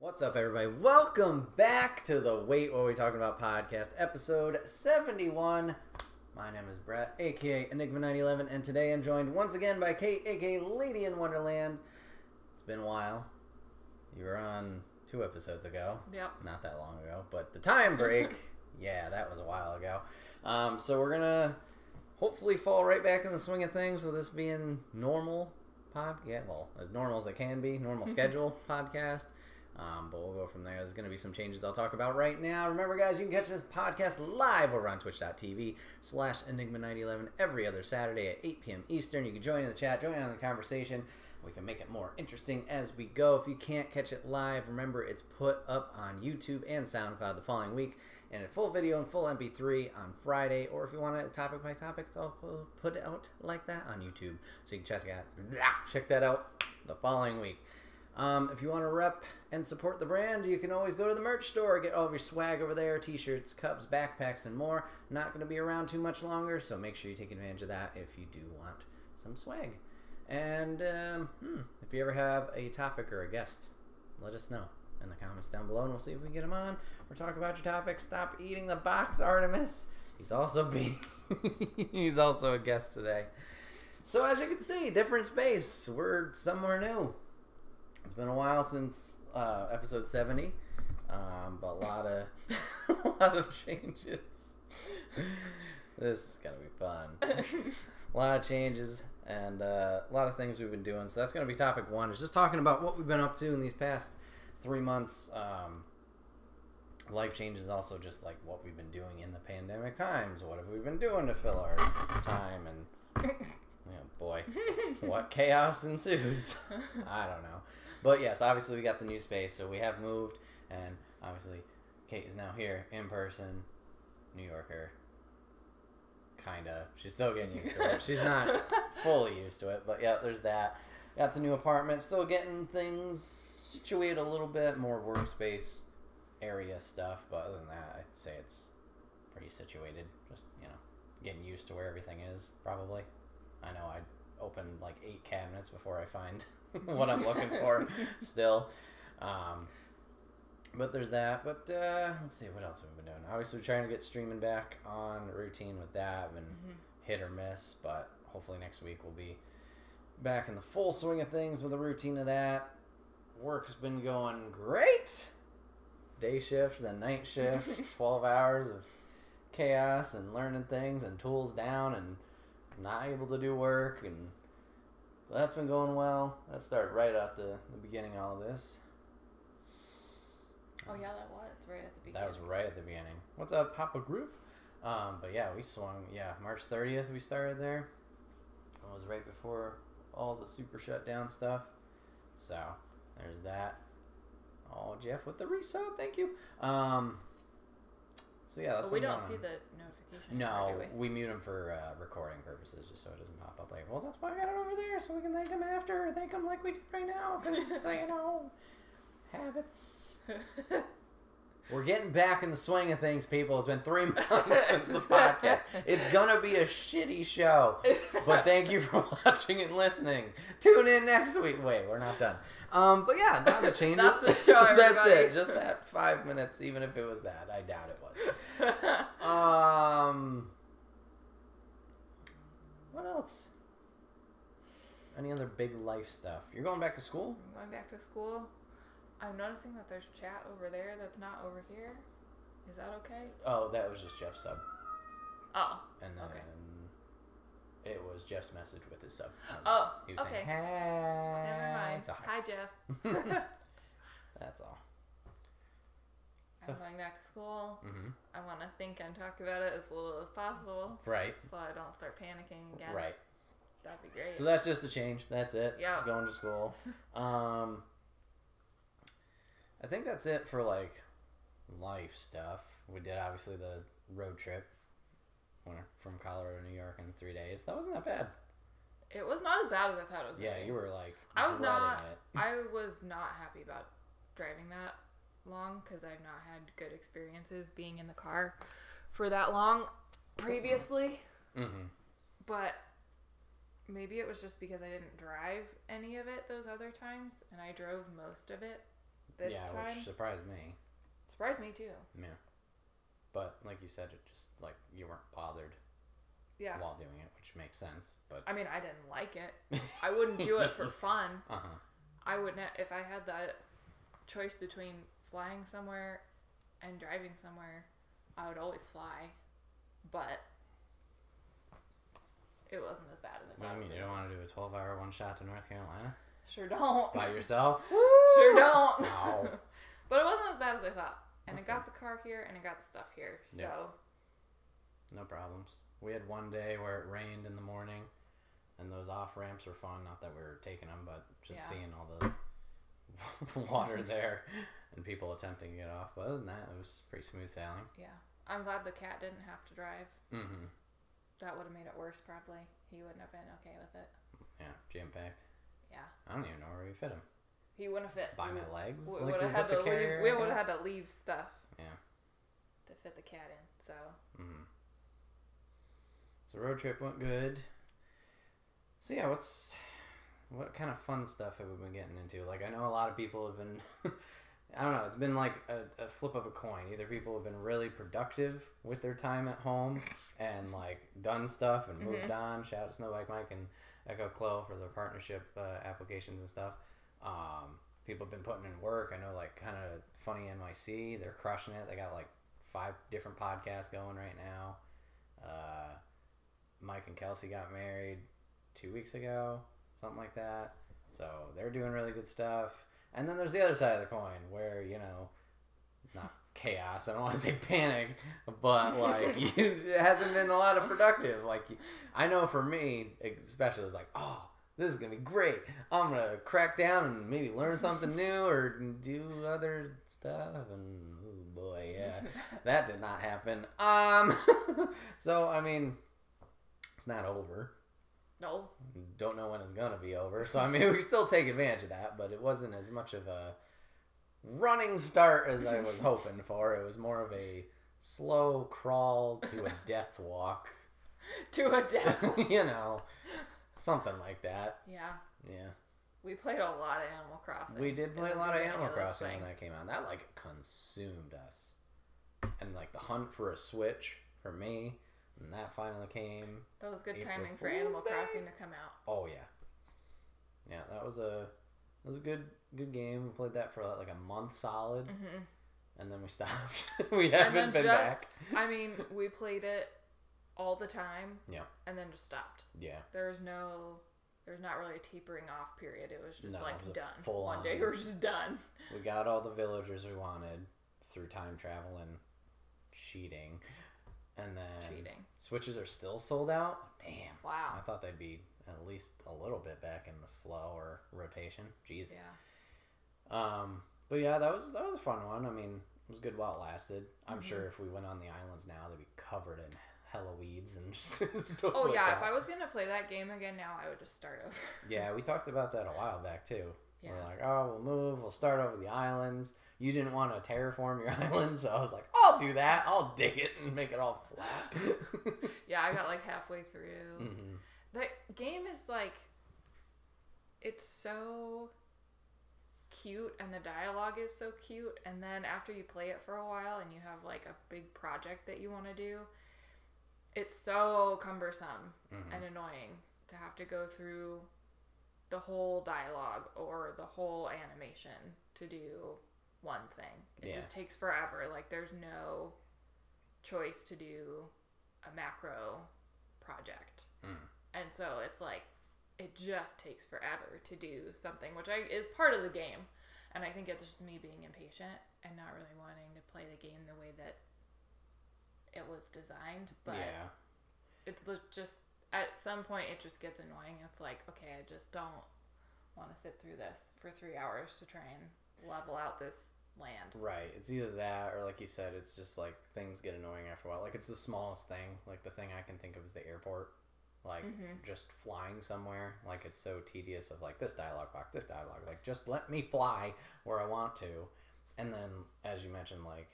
What's up, everybody? Welcome back to the Wait What We Talking About podcast, episode 71. My name is Bret, aka Enigma911, and today I'm joined once again by Kate, aka Lady in Wonderland. It's been a while. You were on 2 episodes ago. Yep. Not that long ago, but the time break, yeah, that was a while ago. So we're gonna hopefully fall right back in the swing of things with this being normal as normal as it can be, normal schedule podcast. But we'll go from there. There's going to be some changes I'll talk about right now. Remember, guys, you can catch this podcast live over on twitch.tv/Enigma911 every other Saturday at 8 p.m. Eastern. You can join in the chat, join in on the conversation. We can make it more interesting as we go. If you can't catch it live, remember it's put up on YouTube and SoundCloud the following week, and in full video and full MP3 on Friday. Or if you want it topic by topic, it's all put out like that on YouTube. So you can check that out the following week. If you want to rep and support the brand, you can always go to the merch store, get all of your swag over there, t-shirts, cups, backpacks, and more. Not going to be around too much longer, so make sure you take advantage of that if you do want some swag. And if you ever have a topic or a guest, let us know in the comments down below, and we'll see if we can get them on. We're talking about your topic. Stop eating the box, Artemis. He's also he's also a guest today. So as you can see, different space. We're somewhere new. It's been a while since episode 70, but a lot of changes. This is gonna be fun. A lot of changes and a lot of things we've been doing. So that's gonna be topic 1. Is just talking about what we've been up to in these past 3 months. Life changes, also just like what we've been doing in the pandemic times. What have we been doing to fill our time? And oh boy, what chaos ensues. I don't know. But yes, obviously we got the new space, so we have moved, and obviously Kate is now here in person, New Yorker, kinda. She's still getting used to it. She's not fully used to it, but yeah, there's that. Got the new apartment, still getting things situated a little bit, more workspace area stuff, but other than that, I'd say it's pretty situated. Just, getting used to where everything is, probably. I know I'd open like 8 cabinets before I find what I'm looking for still. But there's that. But let's see, what else have we been doing? Obviously, we're trying to get streaming back on routine with that. Been hit or miss, but hopefully next week we'll be back in the full swing of things with a routine of that. Work's been going great. Day shift, then night shift, 12 hours of chaos and learning things and tools down and not able to do work, and that's been going well. That started right at the beginning of all of this. Oh yeah, that was right at the beginning. That was right at the beginning. What's up, Papa Group? But yeah, we swung. Yeah, March 30th we started there. It was right before all the super shutdown stuff. So there's that. Oh, Jeff with the resub, thank you. So yeah, that's. But we don't see the notification. No, we mute them for recording purposes, just so it doesn't pop up like, well, that's why I got it over there, so we can thank him after, thank him like we did right now, because habits. We're getting back in the swing of things, people. It's been 3 months since the podcast. It's gonna be a shitty show, but thank you for watching and listening. Tune in next week. Wait, we're not done. But yeah, not the changes. That's the show, everybody. That's it. Just that 5 minutes, even if it was that. I doubt it was. What else? Any other big life stuff? You're going back to school? I'm going back to school. I'm noticing that there's chat over there that's not over here. Is that okay? Oh, that was just Jeff's sub. Oh. And then it was Jeff's message with his sub. He was okay. saying, hey. Never mind. So, hi, Jeff. That's all. I'm going back to school. Mm-hmm. I want to think and talk about it as little as possible. Right. So I don't start panicking again. Right. That'd be great. So that's just a change. That's it. Yeah. Going to school. I think that's it for like life stuff. We did obviously the road trip from Colorado to New York in 3 days. That wasn't that bad. It was not as bad as I thought it was. Yeah, you were like I was not happy about driving that long because I've not had good experiences being in the car for that long previously. Mm-hmm. But maybe it was just because I didn't drive any of it those other times, and I drove most of it. this yeah, time. which surprised me. Surprised me too. Yeah. But like you said, it just like you weren't bothered while doing it, which makes sense. But I mean, I didn't like it. I wouldn't do it for fun. I wouldn't if I had that choice between flying somewhere and driving somewhere. I would always fly, but it wasn't as bad as I thought. What do you mean? You don't want to do a 12-hour one shot to North Carolina? Sure don't. By yourself? Sure don't. No. But it wasn't as bad as I thought. And That's I got the car here, and I got the stuff here, so... Yeah. No problems. We had one day where it rained in the morning, and those off-ramps were fun. Not that we were taking them, but just seeing all the water there and people attempting to get off. But other than that, it was pretty smooth sailing. Yeah. I'm glad the cat didn't have to drive. Mm-hmm. That would have made it worse, probably. He wouldn't have been okay with it. Yeah, jam-packed. Yeah. I don't even know where we fit him. He wouldn't have fit. By my legs? We Like would have had to leave. We would have had to leave stuff. Yeah. To fit the cat in. So. Mm-hmm. So road trip went good. So yeah, what kind of fun stuff have we been getting into? Like I know a lot of people have been. I don't know. It's been like a flip of a coin. Either people have been really productive with their time at home and like done stuff and moved on. Shout out to Snowbike Mike and Echo Chloe for their partnership applications and stuff. People have been putting in work. I know like kind of Funny NYC. They're crushing it. They got like 5 different podcasts going right now. Mike and Kelsey got married 2 weeks ago. Something like that. So they're doing really good stuff. And then there's the other side of the coin where, you know, not chaos, I don't want to say panic, but like it hasn't been a lot of productive. Like I know for me, especially, it was like, oh, this is going to be great. I'm going to crack down and maybe learn something new or do other stuff. And oh boy, yeah, that did not happen. So, I mean, it's not over. No. Don't know when it's going to be over. So, I mean, we still take advantage of that, but it wasn't as much of a running start as I was hoping for. It was more of a slow crawl to a death walk. To a death walk. You know, something like that. Yeah. Yeah. We played a lot of Animal Crossing. We did play a lot of Animal Crossing when that came out. That, like, consumed us. And, like, the hunt for a Switch for me. And that finally came. That was good April timing for Fool's Animal Day? Crossing to come out. Oh yeah, yeah. That was a good game. We played that for like a month solid, and then we stopped. We haven't been back. I mean, we played it all the time. Yeah. And then just stopped. Yeah. There's not really a tapering off period. It was just it was done. Full One on. day we were just done. We got all the villagers we wanted through time travel and cheating. And then Switches are still sold out. Damn. Wow. I thought they'd be at least a little bit back in the flow or rotation. Jeez. Yeah. But yeah, that was a fun one. I mean, it was good while it lasted. I'm sure if we went on the islands now, they'd be covered in hella weeds and stuff. Oh like yeah, that. if I was gonna play that game again now, I would just start over. Yeah, we talked about that a while back too. Yeah. We're like, oh, we'll start over the islands. You didn't want to terraform your island, so I was like, I'll do that. I'll dig it and make it all flat. Yeah, I got like halfway through. Mm-hmm. The game is like, it's so cute and the dialogue is so cute. And then after you play it for a while and you have like a big project that you want to do, it's so cumbersome and annoying to have to go through the whole dialogue or the whole animation to do one thing. It just takes forever. Like there's no choice to do a macro project. And so it's like it just takes forever to do something, which is part of the game. And I think it's just me being impatient and not really wanting to play the game the way that it was designed. But it was just at some point it just gets annoying. It's like, okay, I just don't want to sit through this for 3 hours to try and level out this land. Right. It's either that or, like you said, it's just like things get annoying after a while. Like it's the smallest thing. Like the thing I can think of is the airport. Like just flying somewhere. Like it's so tedious of like this dialogue box, this dialogue. Like just let me fly where I want to. And then, as you mentioned, like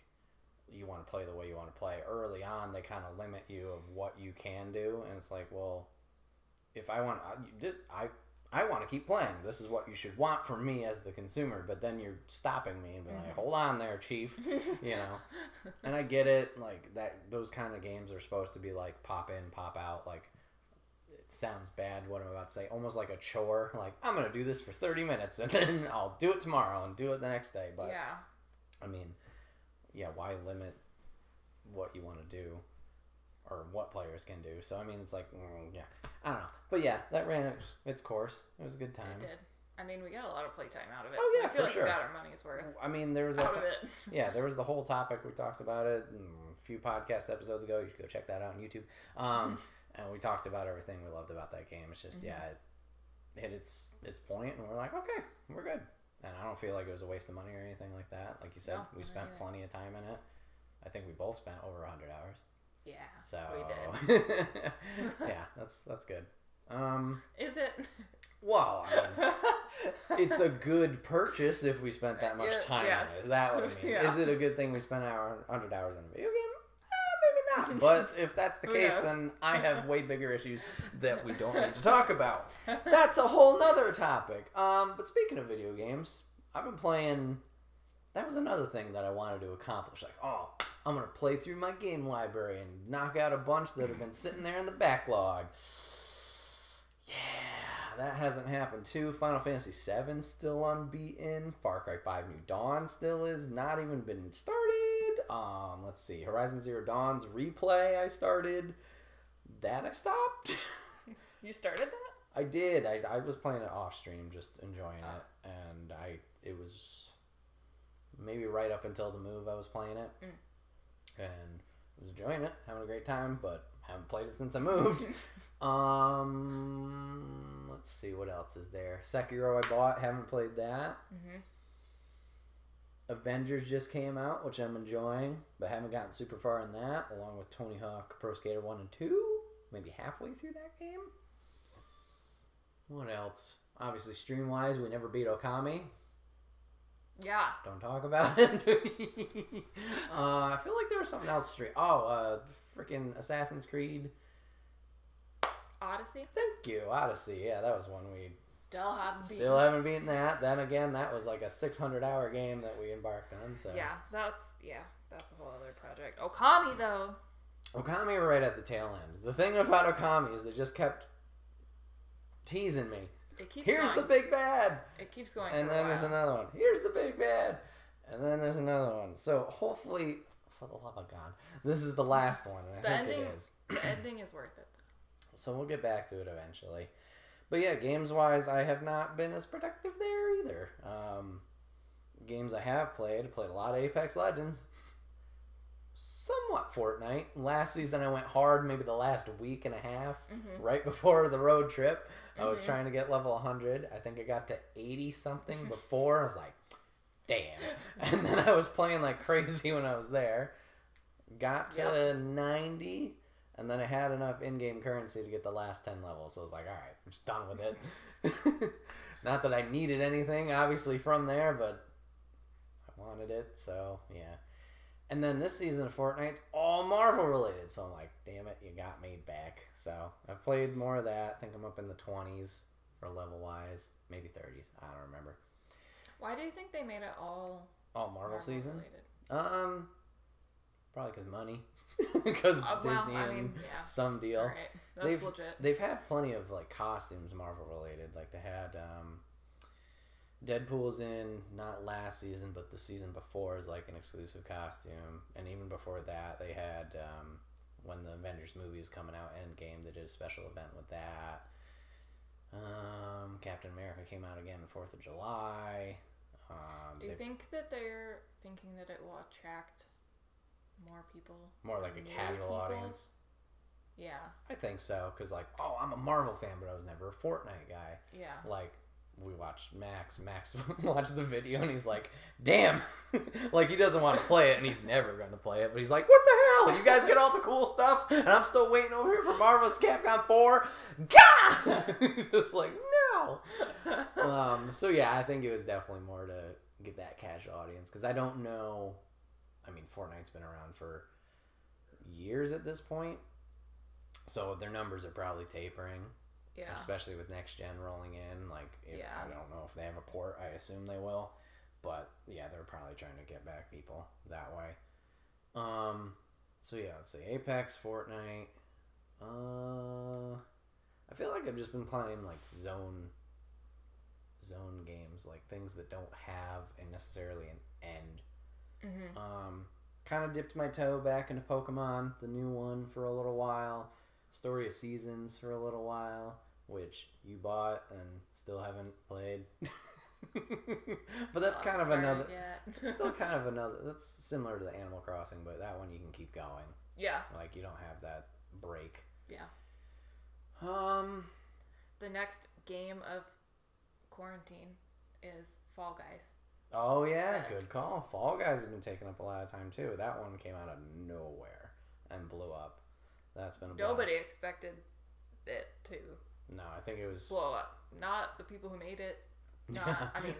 you want to play the way you want to play. Early on, they kind of limit you of what you can do. And it's like, well, if I want, I want to keep playing. This is what you should want from me as the consumer. But then you're stopping me and being like, hold on there, chief. You know? And I get it. Like, those kind of games are supposed to be like pop in, pop out. Like, it sounds bad what I'm about to say. Almost like a chore. Like, I'm going to do this for 30 minutes and then I'll do it tomorrow and do it the next day. But, yeah. I mean, yeah, why limit what you want to do? Or what players can do. So, I mean, it's like, yeah. I don't know. But, yeah, that ran its course. It was a good time. It did. I mean, we got a lot of playtime out of it. Oh, so yeah, I feel for like sure. we got our money's worth I mean, there was out of it. Yeah, there was the whole topic. We talked about it a few podcast episodes ago. You should go check that out on YouTube. And we talked about everything we loved about that game. It's just, yeah, it hit its point, and we're like, okay, we're good. And I don't feel like it was a waste of money or anything like that. Like you said, we spent plenty of time in it. I think we both spent over 100 hours. Yeah, so we did. Yeah, that's good. Is it? Well, I mean, it's a good purchase if we spent that much time on it. Is that what I mean? Yeah. Is it a good thing we spent 100 hours on a video game? Maybe not. But if that's the case, then I have way bigger issues that we don't need to talk about. That's a whole nother topic. But speaking of video games, I've been playing. That was another thing that I wanted to accomplish. Like, I'm going to play through my game library and knock out a bunch that have been sitting there in the backlog. Yeah, that hasn't happened too. Final Fantasy VII still unbeaten. Far Cry 5 New Dawn still is not even been started. Let's see. Horizon Zero Dawn's replay I started. That I stopped. You started that? I did. I was playing it off stream, just enjoying it. And it was maybe right up until the move I was playing it. And I was enjoying it, having a great time, but haven't played it since I moved. Let's see, what else is there? Sekiro I bought, haven't played that. Avengers just came out, which I'm enjoying, but haven't gotten super far in that, along with Tony Hawk Pro Skater 1 and 2. Maybe halfway through that game. What else? Obviously, stream-wise, we never beat Okami. Yeah. Don't talk about it. I feel like there was something else stream. Freaking Assassin's Creed. Odyssey? Thank you, Odyssey. Yeah, that was one we Still haven't beaten that. Then again, that was like a 600-hour game that we embarked on. So yeah, that's a whole other project. Okami though. Okami were right at the tail end. The thing about Okami is they just kept teasing me. Here's the big bad. It keeps going. And then there's another one. Here's the big bad. And then there's another one. So hopefully, for the love of God, this is the last one. And I think it is. The ending is worth it. So we'll get back to it eventually. But yeah, games-wise, I have not been as productive there either. Games I have played a lot of Apex Legends. Somewhat Fortnite. Last season I went hard, maybe the last week and a half, right before the road trip. I was trying to get level 100. I think I got to 80-something before. I was like, damn. And then I was playing like crazy when I was there. Got to 90. And then I had enough in-game currency to get the last 10 levels. So I was like, all right, I'm just done with it. Not that I needed anything, obviously, from there, but I wanted it. So, yeah. And then this season of Fortnite's all Marvel related. So I'm like, damn it, you got me back. So I've played more of that. I think I'm up in the 20s for level-wise. Maybe 30s. I don't remember. Why do you think they made it all Marvel season? Related? Probably because money. Because Disney and some deal. All right. That's legit. They've had plenty of like costumes Marvel related. Like they had Deadpool's in not last season but the season before is like an exclusive costume. And even before that they had when the Avengers movie was coming out, Endgame, they did a special event with that. Captain America came out again the 4th of July. Do you think that they're thinking that it will attract more people? More like a casual audience? Yeah. I think so, because like, I'm a Marvel fan, but I was never a Fortnite guy. Yeah. Like, we watched Max watched the video, and he's like, damn. Like, he doesn't want to play it, and he's never going to play it, but he's like, what the hell? You guys get all the cool stuff, and I'm still waiting over here for Marvel's Capcom 4? God! He's just like, no! So yeah, I think it was definitely more to get that casual audience, because I don't know. I mean, Fortnite's been around for years at this point, so their numbers are probably tapering. Yeah. Especially with next gen rolling in. Like, I don't know if they have a port. I assume they will. But, yeah, they're probably trying to get back people that way. So, yeah, let's see. Apex, Fortnite. I feel like I've just been playing, like, zone games. Like, things that don't have necessarily an end. Mm-hmm. Kind of dipped my toe back into Pokemon, the new one, for a little while. Story of Seasons for a little while, which you bought and still haven't played. But that's kind of another. Still kind of another. That's similar to the Animal Crossing, but that one you can keep going. Yeah. Like, you don't have that break. Yeah. The next game of quarantine is Fall Guys. Oh yeah, good call. Fall Guys has been taking up a lot of time too. That one came out of nowhere and blew up. That's been a blast. Nobody expected it to. No, I think it was blow up. Not the people who made it. I mean,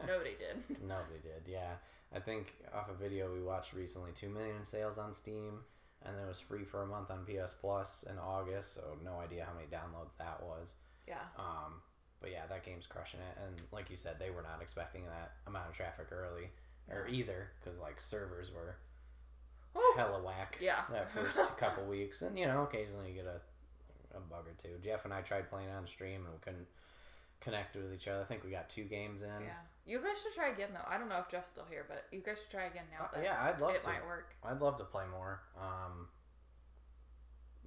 nobody did. Nobody did. Yeah, I think off a video we watched recently, 2 million in sales on Steam, and then it was free for a month on PS Plus in August. So no idea how many downloads that was. Yeah. But yeah, that game's crushing it, and like you said, they were not expecting that amount of traffic early, or either, because like servers were hella whack. Yeah. That first couple weeks, and occasionally you get a bug or two. Jeff and I tried playing on stream, and we couldn't connect with each other. I think we got 2 games in. Yeah, you guys should try again though. I don't know if Jeff's still here, but you guys should try again now. Yeah, I'd love to. It might work. I'd love to play more.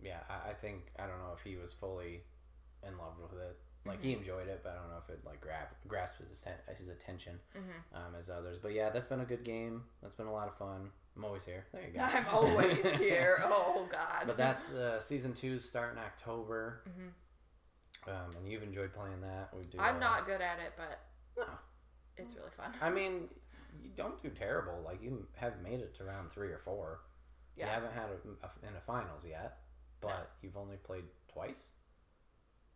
Yeah, I think I don't know if he was fully in love with it. Like, he enjoyed it, but I don't know if it like grasped his attention as others. But yeah, that's been a good game. That's been a lot of fun. I'm always here. There you go. I'm always here. Oh God. But that's season 2's starting October. And you've enjoyed playing that. I'm not good at it, but no, it's really fun. I mean, you don't do terrible. Like, you have made it to round 3 or 4. Yeah. You haven't had in a finals yet, but you've only played twice.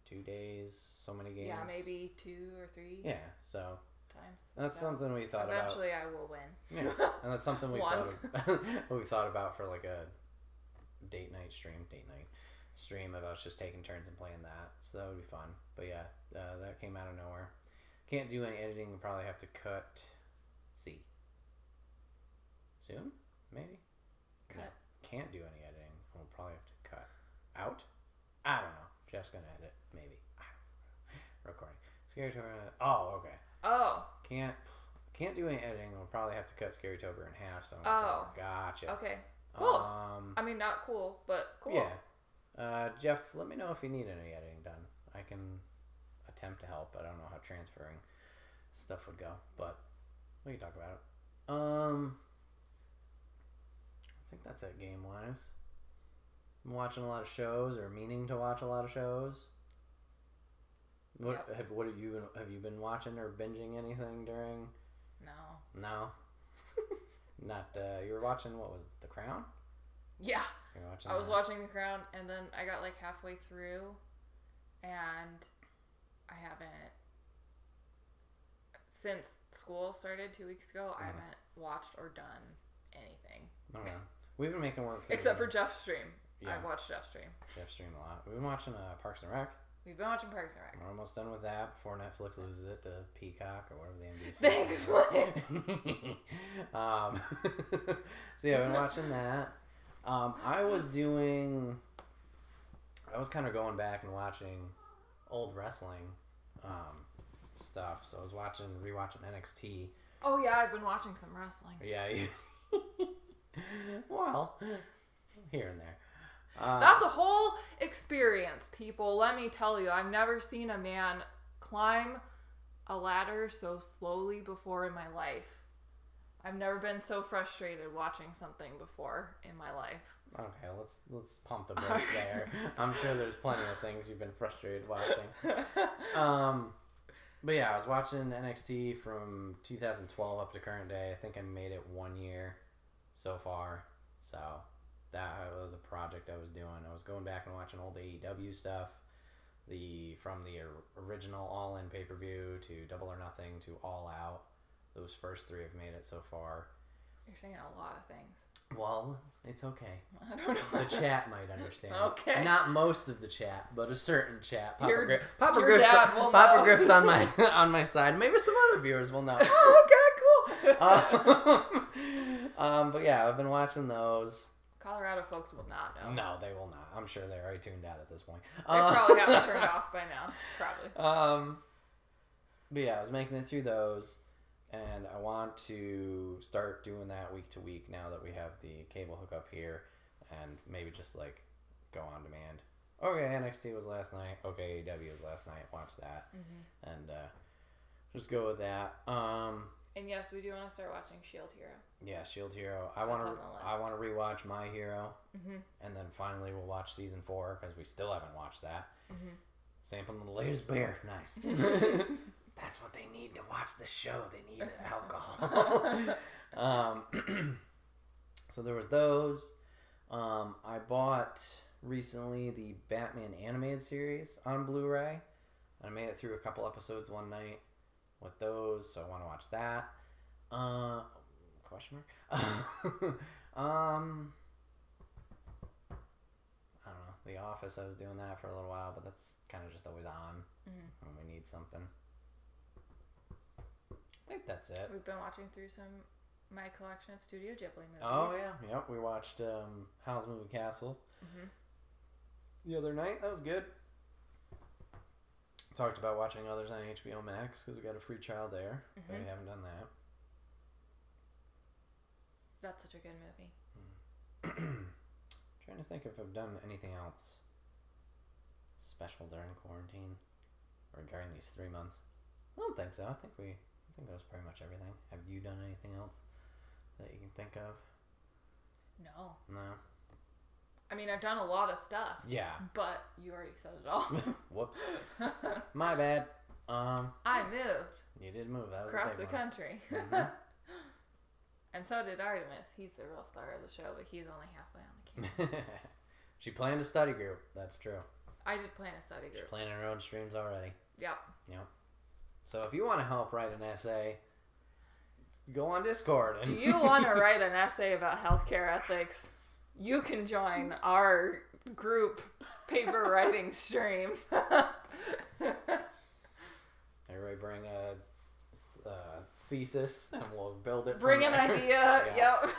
2 days, so many games. Yeah, maybe 2 or 3. Yeah, so times. that's something we thought Eventually about. I will win. Yeah, and that's something we thought about for like a date night stream of us just taking turns and playing that. So that would be fun. But yeah, that came out of nowhere. Can't do any editing. We'll probably have to cut. See. Soon, maybe. Cut. No, can't do any editing. We'll probably have to cut out. I don't know. Jeff's gonna edit, maybe. Recording. Scary Tober. Oh, okay. Oh. Can't do any editing. We'll probably have to cut Scary Tober in half. So gotcha. Okay. Cool. I mean, not cool, but cool. Yeah. Jeff, let me know if you need any editing done. I can attempt to help. I don't know how transferring stuff would go, but we can talk about it. I think that's it game wise. I'm watching a lot of shows, or meaning to watch a lot of shows. Have you been watching or binging anything during? No. Not. You were watching, what was it, The Crown? Yeah. I was watching The Crown, and then I got like halfway through, and I haven't, since school started 2 weeks ago, I haven't watched or done anything. Okay. We've been making work. Except for Jeff's stream. Yeah. I've watched Jeff's stream. Jeff's stream a lot. We've been watching Parks and Rec. We've been watching Parks and Rec. We're almost done with that before Netflix loses it to Peacock or whatever the NBC. Thanks, so yeah, I've been watching that. I was kind of going back and watching old wrestling stuff. So I was rewatching NXT. Oh yeah, I've been watching some wrestling. Yeah. Well, here and there. That's a whole experience, people. Let me tell you, I've never seen a man climb a ladder so slowly before in my life. I've never been so frustrated watching something before in my life. Okay, let's pump the brakes there. I'm sure there's plenty of things you've been frustrated watching. But yeah, I was watching NXT from 2012 up to current day. I think I made it 1 year so far. So that was a project I was doing. I was going back and watching old AEW stuff, from the original All In pay-per-view to Double or Nothing to All Out. Those first 3 have made it so far. You're saying a lot of things. Well, it's okay. I don't know. The chat might understand. Okay. Not most of the chat, but a certain chat. Your Griff's, dad will Papa know. Griff's on my side. Maybe some other viewers will know. Oh, okay, cool. But yeah, I've been watching those. Colorado folks will not know. No, they will not. I'm sure they're already tuned out at this point. They probably have it turned off by now. Probably. But yeah, I was making it through those, and I want to start doing that week to week now that we have the cable hookup here, and maybe just like go on demand. Okay, NXT was last night. Okay, AEW was last night. Watch that, and just go with that. And yes, we do want to start watching Shield Hero. Yeah, Shield Hero. I want to rewatch My Hero, and then finally we'll watch season 4 because we still haven't watched that. Sampling the latest beer, nice. That's what they need to watch the show. They need alcohol. So there was those. I bought recently the Batman animated series on Blu-ray. I made it through a couple episodes one night with those, so I want to watch that. Question mark? I don't know. The Office, I was doing that for a little while, but that's kind of just always on when we need something. I think that's it. We've been watching through my collection of Studio Ghibli movies. Oh, yeah. Yep, we watched Howl's Moving Castle the other night. That was good. Talked about watching others on HBO Max because we got a free trial there. But we haven't done that. That's such a good movie. Trying to think if I've done anything else special during quarantine or during these 3 months. I don't think so. I think that was pretty much everything. Have you done anything else that you can think of? No. No. I mean, I've done a lot of stuff. Yeah. But you already said it all. Whoops. My bad. I moved. You did move. That was across a big the one. country. And so did Artemis. He's the real star of the show, but he's only halfway on the camera. She planned a study group. That's true. I did plan a study She's group. planning her own streams already. Yep. So if you want to help write an essay, go on Discord. Do you want to write an essay about healthcare ethics? You can join our group paper writing stream. Everybody bring a thesis and we'll build it. Bring an idea. Yep.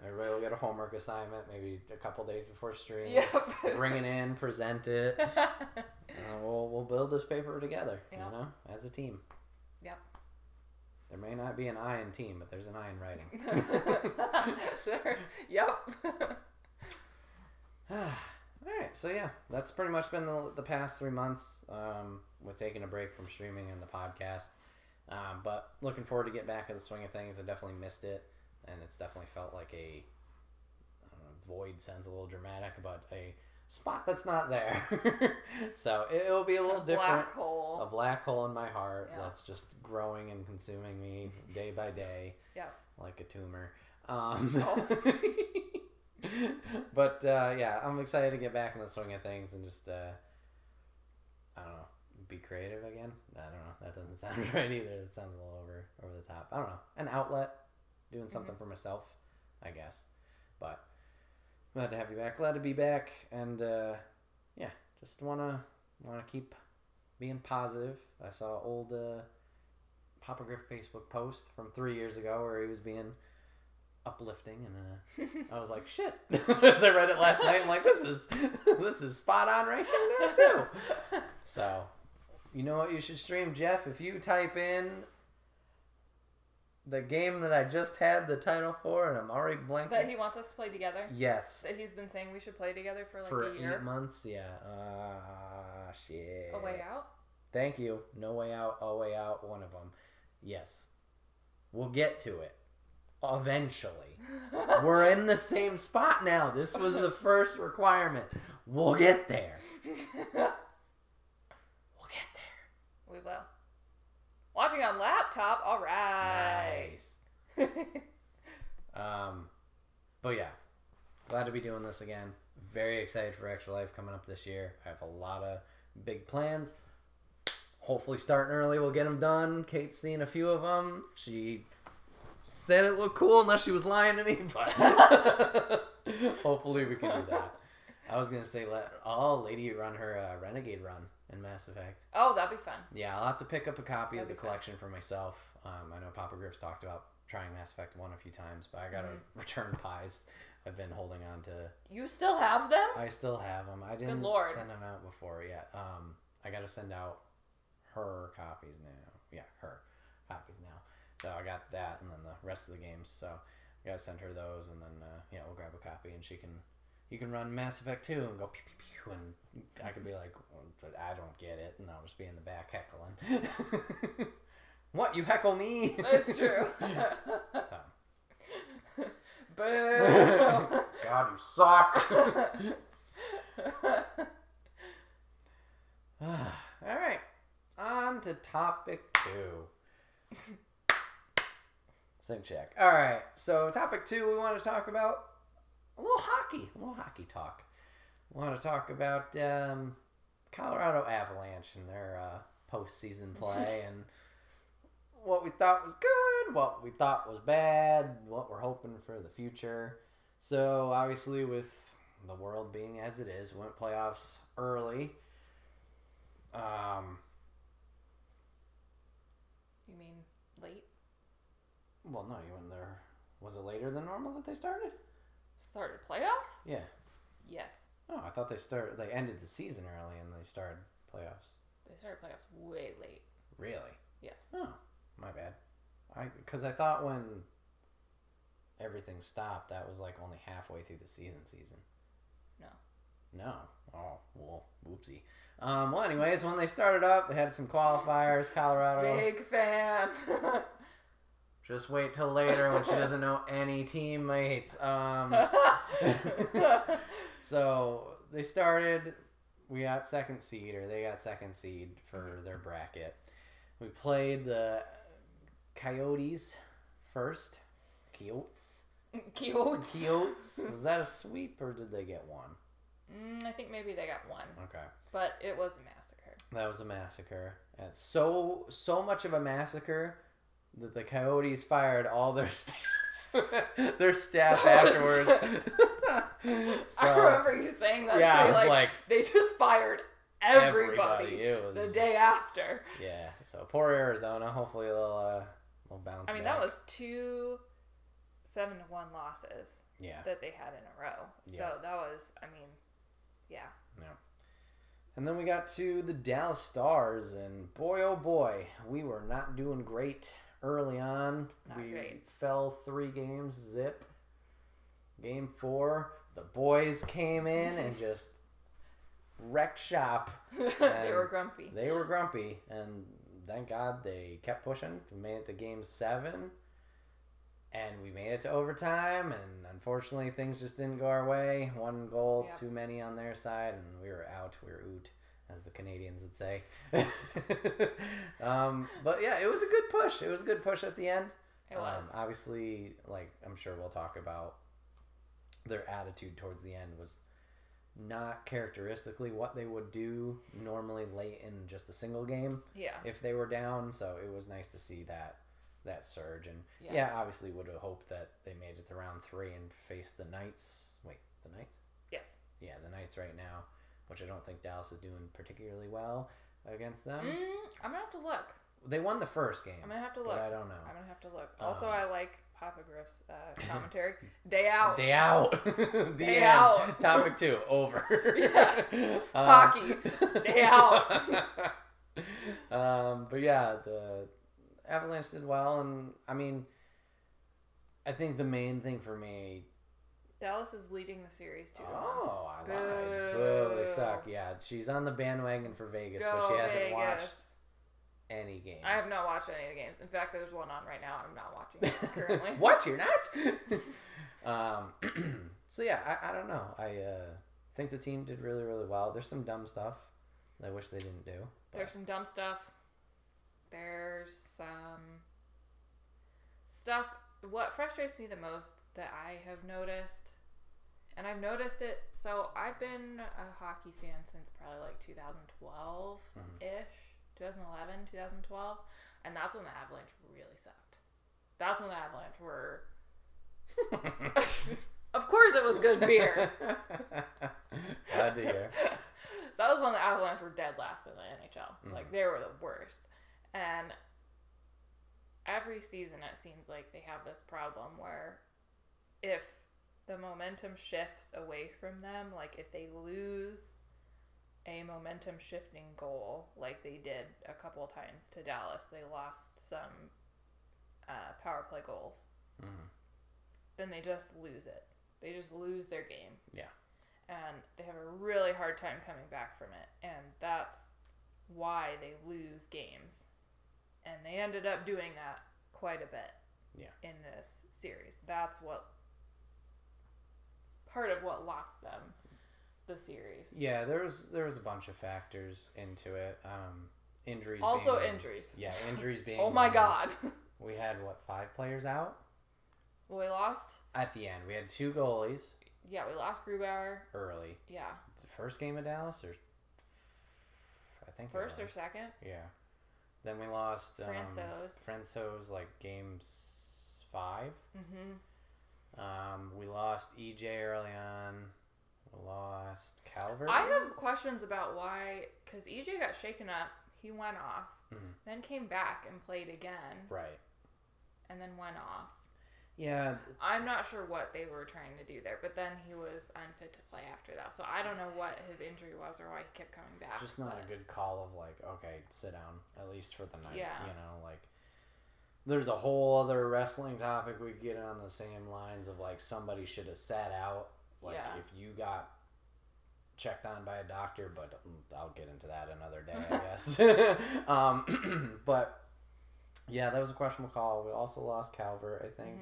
Everybody will get a homework assignment maybe a couple days before stream. Yep. Bring it in, present it. We'll build this paper together, as a team. Yep. There may not be an I in team, but there's an I in writing. Yep. Alright, so yeah, that's pretty much been the past 3 months with taking a break from streaming and the podcast. But looking forward to get back in the swing of things. I definitely missed it, and it's definitely felt like a void sounds a little dramatic, but a spot that's not there. So it'll be a little different. A black hole in my heart that's just growing and consuming me day by day. Yeah. Like a tumor. But yeah, I'm excited to get back in the swing of things and just I don't know, be creative again. I don't know. That doesn't sound right either. That sounds a little over the top. I don't know. An outlet, doing something for myself, I guess. But glad to have you back. Glad to be back, and yeah, just wanna keep being positive. I saw old Papa Griff Facebook post from 3 years ago where he was being uplifting, and I was like, shit. As I read it last night, I'm like, this is spot on right here now too. So, you know what you should stream, Jeff? If you type in the game that I just had the title for, and I'm already blanking. That he wants us to play together? Yes. That he's been saying we should play together for like for a year? 8 months? Yeah. Shit. A Way Out? Thank you. No Way Out, A Way Out, one of them. Yes. We'll get to it. Eventually. We're in the same spot now. This was the first requirement. We'll get there. We will. Watching on laptop, all right. Nice. But yeah, glad to be doing this again. Very excited for Extra Life coming up this year. I have a lot of big plans. Hopefully starting early, we'll get them done. Kate's seen a few of them. She said it looked cool unless she was lying to me, but hopefully we can do that. I was going to say let Lady run her Renegade run in Mass Effect. Oh, that'd be fun. Yeah, I'll have to pick up a copy of the collection for myself. I know Papa Griff's talked about trying Mass Effect 1 a few times, but I got to return pies. I've been holding on to. You still have them? I still have them. I didn't send them out before yet. I got to send out her copies now. Yeah, her copies now. So I got that, and then the rest of the games. So I got to send her those, and then we'll grab a copy, and you can run Mass Effect 2 and go pew pew pew, and I could be like, but I don't get it, and I'll just be in the back heckling. What, you heckle me? That's true. Boo! God, you suck. All right, on to topic 2. Sync check. All right, so topic 2, we want to talk about a little hockey talk. We want to talk about Colorado Avalanche and their postseason play and what we thought was good, what we thought was bad, what we're hoping for the future. So obviously, with the world being as it is, we went playoffs early. You mean late? Well, no, you went there. Was it later than normal that they started? Started playoffs? Yeah. Yes. Oh, I thought they ended the season early and they started playoffs. They started playoffs way late. Really? Yes. Oh, my bad. Because I thought when everything stopped, that was like only halfway through the season. No. Oh, well, whoopsie. Well, anyways, when they started up, they had some qualifiers. Colorado. Big fan. Just wait till later when she doesn't know any teammates. So they started. We got second seed, or they got second seed for their bracket. We played the Coyotes first. Coyotes. Was that a sweep, or did they get one? I think maybe they got one. Okay. But it was a massacre. That was a massacre. And so much of a massacre that the Coyotes fired all their staff afterwards. So, I remember you saying that. Yeah, I was like, they just fired everybody the day after. Yeah, so poor Arizona. Hopefully they'll bounce back. I mean, that was 2 7-1 losses. Yeah. That they had in a row. Yeah. So that was, yeah. And then we got to the Dallas Stars, and boy, oh boy, we were not doing great early on. We fell 3 games, zip. Game 4, the boys came in and just wrecked shop. They were grumpy. And thank God they kept pushing. We made it to Game 7. And we made it to overtime, and unfortunately things just didn't go our way. 1 goal too many on their side, and we were out. We were oot, as the Canadians would say. But yeah, it was a good push. It was a good push at the end. It was. Obviously, like I'm sure we'll talk about, their attitude towards the end was not characteristically what they would do normally late in just a single game. Yeah. If they were down, so it was nice to see that surge. And obviously would have hoped that they made it to round 3 and faced the Knights. Wait, the Knights? Yes. Yeah, the Knights right now, which I don't think Dallas is doing particularly well against them. I'm gonna have to look. They won the first game. I'm gonna have to look. But I don't know. I'm gonna have to look. Also, I like Papa Griff's commentary. Day out. Day out. Day out. Topic 2 over. Yeah. Hockey. Day out. But yeah, the Avalanche did well, and I think the main thing for me, Dallas is leading the series 2-1. Oh, I lied. Boo, they suck. Yeah, she's on the bandwagon for Vegas, but she hasn't watched any game. I have not watched any of the games. In fact, there's one on right now. I'm not watching it currently. What? You're not? So yeah, I don't know. I think the team did really, really well. There's some dumb stuff that I wish they didn't do. But. There's some dumb stuff. There's some stuff. What frustrates me the most that I have noticed, and I've noticed it, so I've been a hockey fan since probably like 2012-ish, 2011, 2012, and that's when the Avalanche really sucked. That's when the Avalanche were. Of course, it was good beer. Glad to hear. That was when the Avalanche were dead last in the NHL. Mm-hmm. Like, they were the worst. And every season, it seems like they have this problem where if the momentum shifts away from them, like if they lose a momentum shifting goal, like they did a couple of times to Dallas, they lost some power play goals. Mm-hmm. Then they just lose it. They just lose their game. Yeah. And they have a really hard time coming back from it. And that's why they lose games. And they ended up doing that quite a bit in this series. That's what part of what lost them the series. Yeah, there was a bunch of factors into it. Injuries. Also injuries. Yeah, injuries being. Oh my God. We had 5 players out? Well, we lost at the end. We had 2 goalies. Yeah, we lost Grubauer Early. Yeah. The first game of Dallas, or I think first or second. Yeah. Then we lost Francouz like games 5. We lost EJ early on. We lost Calvert. I have questions about why, because EJ got shaken up. He went off, then came back and played again. Right. And then went off. Yeah. I'm not sure what they were trying to do there, but then he was unfit to play after that. So I don't know what his injury was or why he kept coming back. Just not a good call of like, okay, sit down, at least for the night. Yeah. You know, like, there's a whole other wrestling topic we could get on the same lines of like somebody should have sat out. Like if you got checked on by a doctor, but I'll get into that another day, I guess. But yeah, that was a questionable call. We also lost Calvert, I think.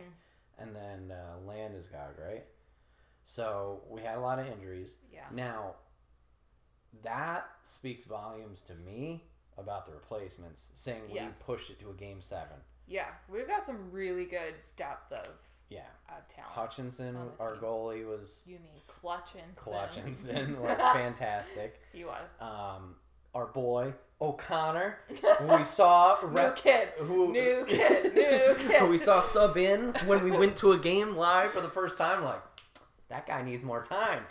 And then Landeskog, right? So we had a lot of injuries. Yeah. Now, that speaks volumes to me about the replacements, saying we pushed it to a game 7. Yeah, we've got some really good depth of talent. Hutchinson, our goalie, was... You mean Clutchinson? Clutchinson was fantastic. He was. Our boy, O'Connor, who we saw... New kid. New kid. Who we saw sub in when we went to a game live for the first time, like, that guy needs more time.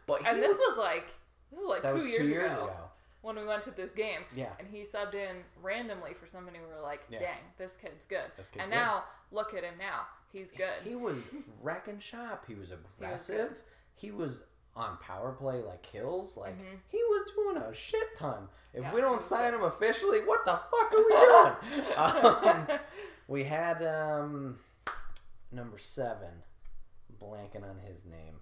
But this was like 2 years, 2 years ago. When we went to this game. Yeah. And he subbed in randomly for somebody. We were like, dang, this kid's good. Now, look at him now. He's good. He was wrecking shop. He was aggressive. He was on power play, like kills. Like, he was doing a shit ton. If we don't sign him officially, what the fuck are we doing? We had number 7, blanking on his name.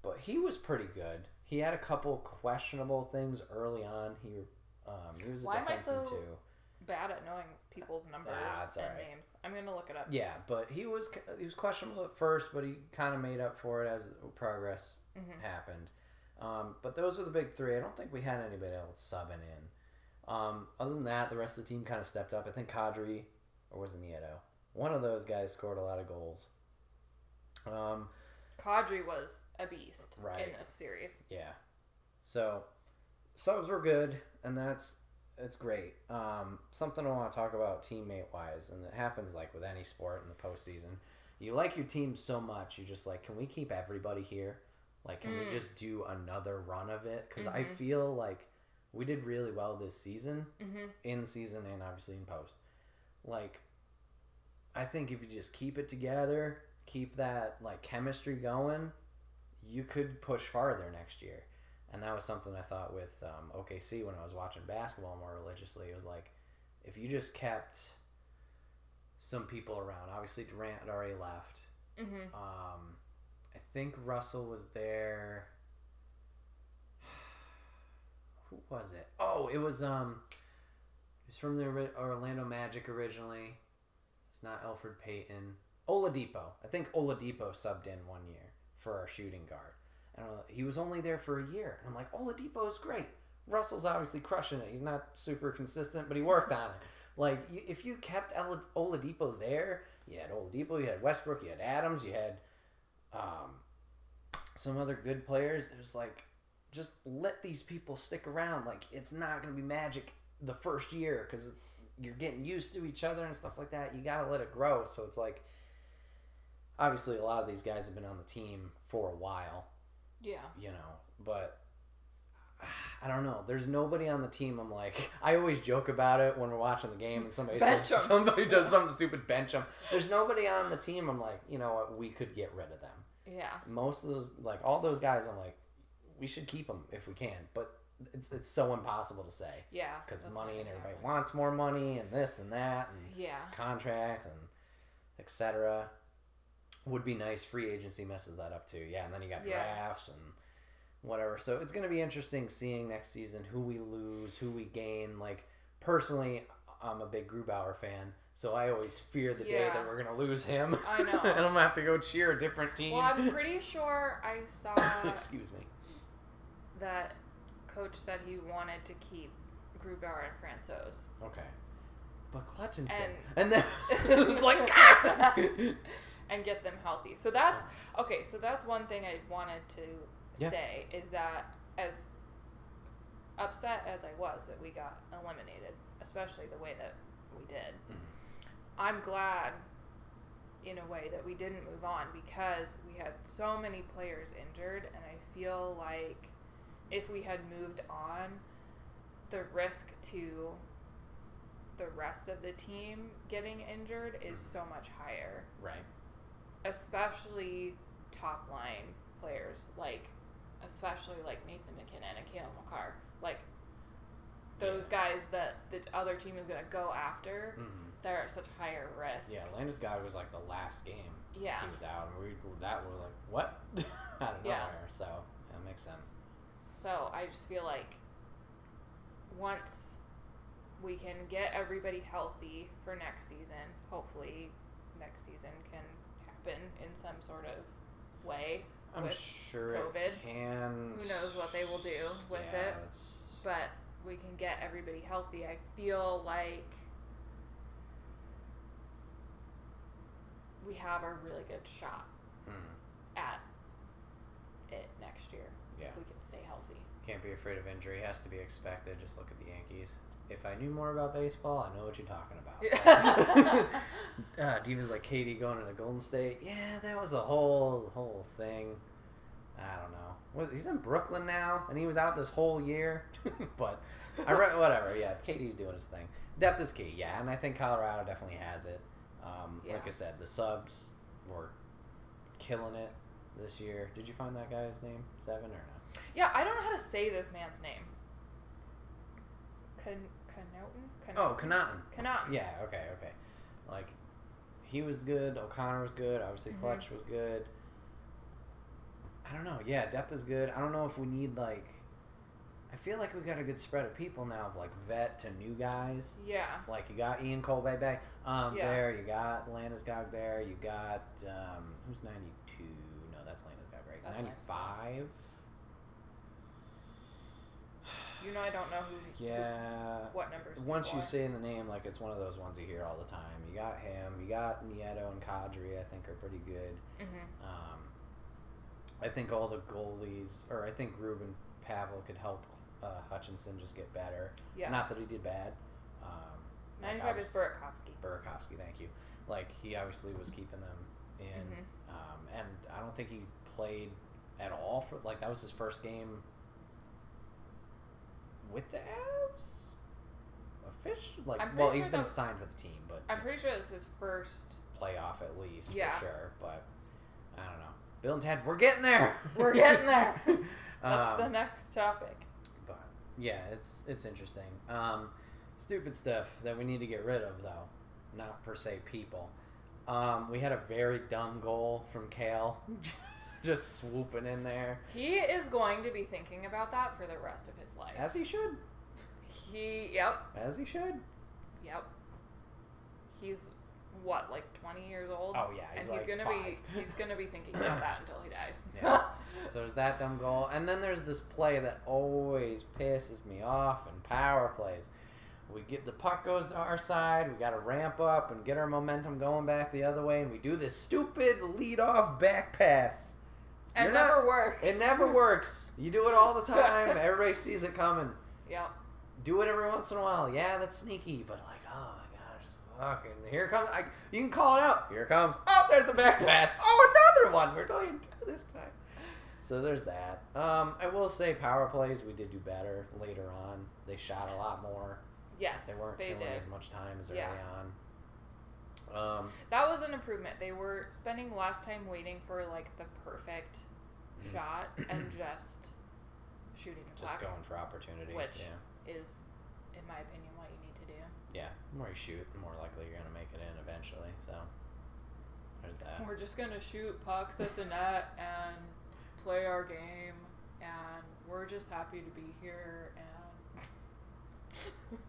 But he was pretty good. He had a couple questionable things early on. He was a defenseman too. Bad at knowing people's numbers and names. I'm gonna look it up. Yeah, but he was questionable at first, but he kind of made up for it as progress happened. But those were the big 3. I don't think we had anybody else subbing in. Other than that, the rest of the team kind of stepped up. I think Kadri, or was it Nieto? One of those guys scored a lot of goals. Kadri was a beast in this series. Yeah. So subs were good, and it's great. Something I want to talk about teammate wise, and it happens like with any sport in the postseason. You like your team so much, you're just like, can we keep everybody here? Like, can we just do another run of it? Because I feel like we did really well this season, in season and obviously in post. Like, I think if you just keep it together, keep that like chemistry going, you could push farther next year. And that was something I thought with OKC when I was watching basketball more religiously. It was like, if you just kept some people around. Obviously, Durant had already left. I think Russell was there. Who was it? Oh, it was he's from the Orlando Magic originally. It's not Elfrid Payton. Oladipo. I think Oladipo subbed in 1 year for our shooting guard. And he was only there for a year. And I'm like, Oladipo is great. Russell's obviously crushing it. He's not super consistent, but he worked on it. Like, if you kept Oladipo there, you had Oladipo, you had Westbrook, you had Adams, you had some other good players. It was like, just let these people stick around. Like, it's not going to be magic the first year because you're getting used to each other and stuff like that. You got to let it grow. So it's like, obviously a lot of these guys have been on the team for a while. Yeah. You know, but I don't know. There's nobody on the team. I'm like, I always joke about it when we're watching the game and somebody does something stupid, bench them. There's nobody on the team. I'm like, you know what? We could get rid of them. Yeah. Most of those, like all those guys, I'm like, we should keep them if we can. But it's so impossible to say. Yeah. Because money and everybody wants more money and this and that and contracts and etc. Would be nice. Free agency messes that up too. Yeah, and then you got drafts and whatever. So it's going to be interesting seeing next season who we lose, who we gain. Like, personally, I'm a big Grubauer fan, so I always fear the day that we're going to lose him. I know. And I'm going to have to go cheer a different team. Well, I'm pretty sure I saw excuse me, that coach said he wanted to keep Grubauer and Francouz. Okay. But Clutchinson. And then it's like... and get them healthy. So that's... Okay, so that's one thing I wanted to say, is that as upset as I was that we got eliminated, especially the way that we did, I'm glad in a way that we didn't move on, because we had so many players injured, and I feel like if we had moved on, the risk to the rest of the team getting injured is so much higher. Right. Especially top line players, especially like Nathan McKinnon and Kale McCarr. Like, those guys that the other team is going to go after, they're at such higher risk. Yeah, Landeskog was like the last game. Yeah. He was out, and we're like, what? Out of nowhere. So, that makes sense. So, I just feel like once we can get everybody healthy for next season, hopefully next season can happen in some sort of way. I'm sure COVID. It can. Who knows what they will do with it. But we can get everybody healthy. I feel like we have a really good shot at it next year if we can stay healthy. Can't be afraid of injury. Has to be expected. Just look at the Yankees. If I knew more about baseball, I know what you're talking about. Divas like Katie going into Golden State. Yeah, that was a whole thing. I don't know. He's in Brooklyn now, and he was out this whole year. But whatever. Yeah, Katie's doing his thing. Depth is key. Yeah, and I think Colorado definitely has it. Like I said, the subs were killing it this year. Did you find that guy's name, Seven, or no? Yeah, I don't know how to say this man's name. Connaughton. Yeah, okay. Like, he was good. O'Connor was good. Obviously, Clutch was good. I don't know. Yeah, depth is good. I don't know if we need, like... I feel like we got a good spread of people now, of, like, vet to new guys. Yeah. Like, you got Ian Colby back there. You got Landeskog there. You got... who's 92? No, that's Landeskog, right? That's 95? You know, I don't know who. Yeah. What numbers? Once you say the name, like, it's one of those ones you hear all the time. You got him. You got Nieto and Kadri. I think are pretty good. I think all the goalies, or I think Ruben Pavel could help Hutchinson just get better. Yeah. Not that he did bad. 95 is Burakovsky. Burakovsky, thank you. Like, he obviously was keeping them in, and I don't think he played at all for, like, that was his first game with the Avs? Well, he's been signed with the team, but... I'm pretty sure this is his first... playoff at least, for sure, but I don't know. Bill and Ted, we're getting there! We're getting there! That's the next topic. But, yeah, it's interesting. Stupid stuff that we need to get rid of, though. Not per se people. We had a very dumb goal from Kale. Just swooping in there. He is going to be thinking about that for the rest of his life. As he should. As he should. Yep. He's what, like 20 years old? Oh yeah, he's like gonna 5. he's gonna be thinking about that until he dies. Yeah. So there's that dumb goal, and then there's this play that always pisses me off in power plays. We get the puck goes to our side. We got to ramp up and get our momentum going back the other way, and we do this stupid lead-off back pass. It never works. It never works. You do it all the time. Everybody sees it coming. Yep. do it every once in a while. Yeah, that's sneaky, but like, oh my god, just fucking here it comes. You can call it out. Here it comes. Oh, there's the back pass. Oh, another one. We're doing 2 this time. So there's that. I will say power plays we did do better later on. They shot a lot more. Yes, They weren't killing as much time as early on. That was an improvement. They were spending less time waiting for like the perfect shot and just shooting the puck. Just going for opportunities, which is, in my opinion, what you need to do. Yeah, the more you shoot, the more likely you're going to make it in eventually. So there's that. We're just going to shoot pucks at the net and play our game, and we're just happy to be here. And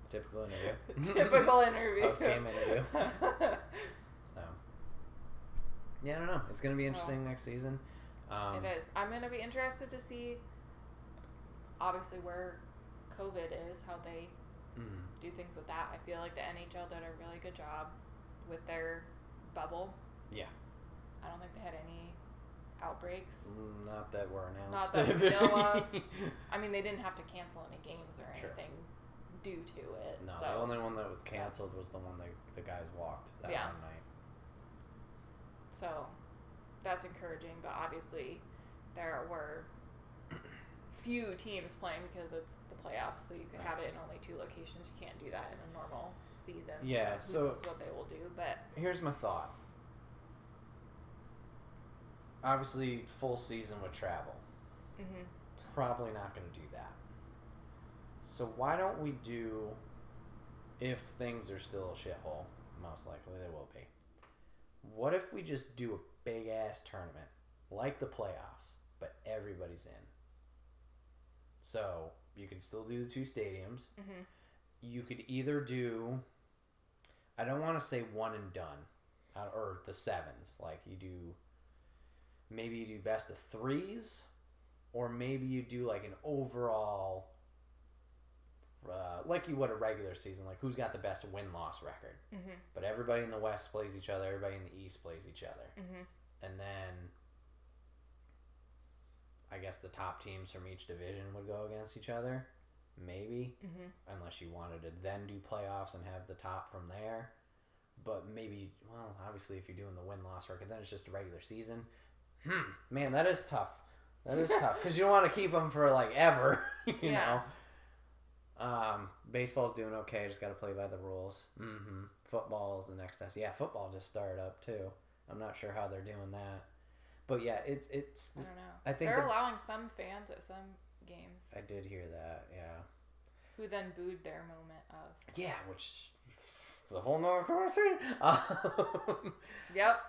typical interview. Typical interview. Post-game interview. So, yeah, I don't know. It's going to be interesting next season. It is. I'm going to be interested to see, obviously, where COVID is, how they do things with that. I feel like the NHL did a really good job with their bubble. Yeah. I don't think they had any outbreaks. Not that were announced. Not that we know of. I mean, they didn't have to cancel any games or anything due to it. No, so the only one that was canceled was the one the guys walked that one night. So that's encouraging, but obviously there were few teams playing because it's the playoffs, so you could have it in only 2 locations. You can't do that in a normal season. Yeah, so who knows what they will do, but here's my thought. Obviously, full season with travel. Probably not going to do that. So why don't we do, if things are still a shithole, most likely they will be, what if we just do a big-ass tournament, like the playoffs, but everybody's in? So you could still do the 2 stadiums. You could either do, I don't want to say one and done, or the 7s, like you do, maybe you do best of 3s, or maybe you do like an overall, like you would a regular season, like who's got the best win-loss record. But everybody in the West plays each other, everybody in the East plays each other. And then I guess the top teams from each division would go against each other, maybe, unless you wanted to then do playoffs and have the top from there. But maybe, well, obviously if you're doing the win-loss record, then it's just a regular season. Man, that is tough. That is tough, because you don't want to keep them for like ever, you know. Baseball's doing okay, just got to play by the rules. Football is the next test. Yeah, football just started up too. I'm not sure how they're doing that, but yeah, it's. I don't know. I think they're allowing some fans at some games. I did hear that. Yeah. Who then booed their moment of. Yeah, which is a whole nother conversation. Yep.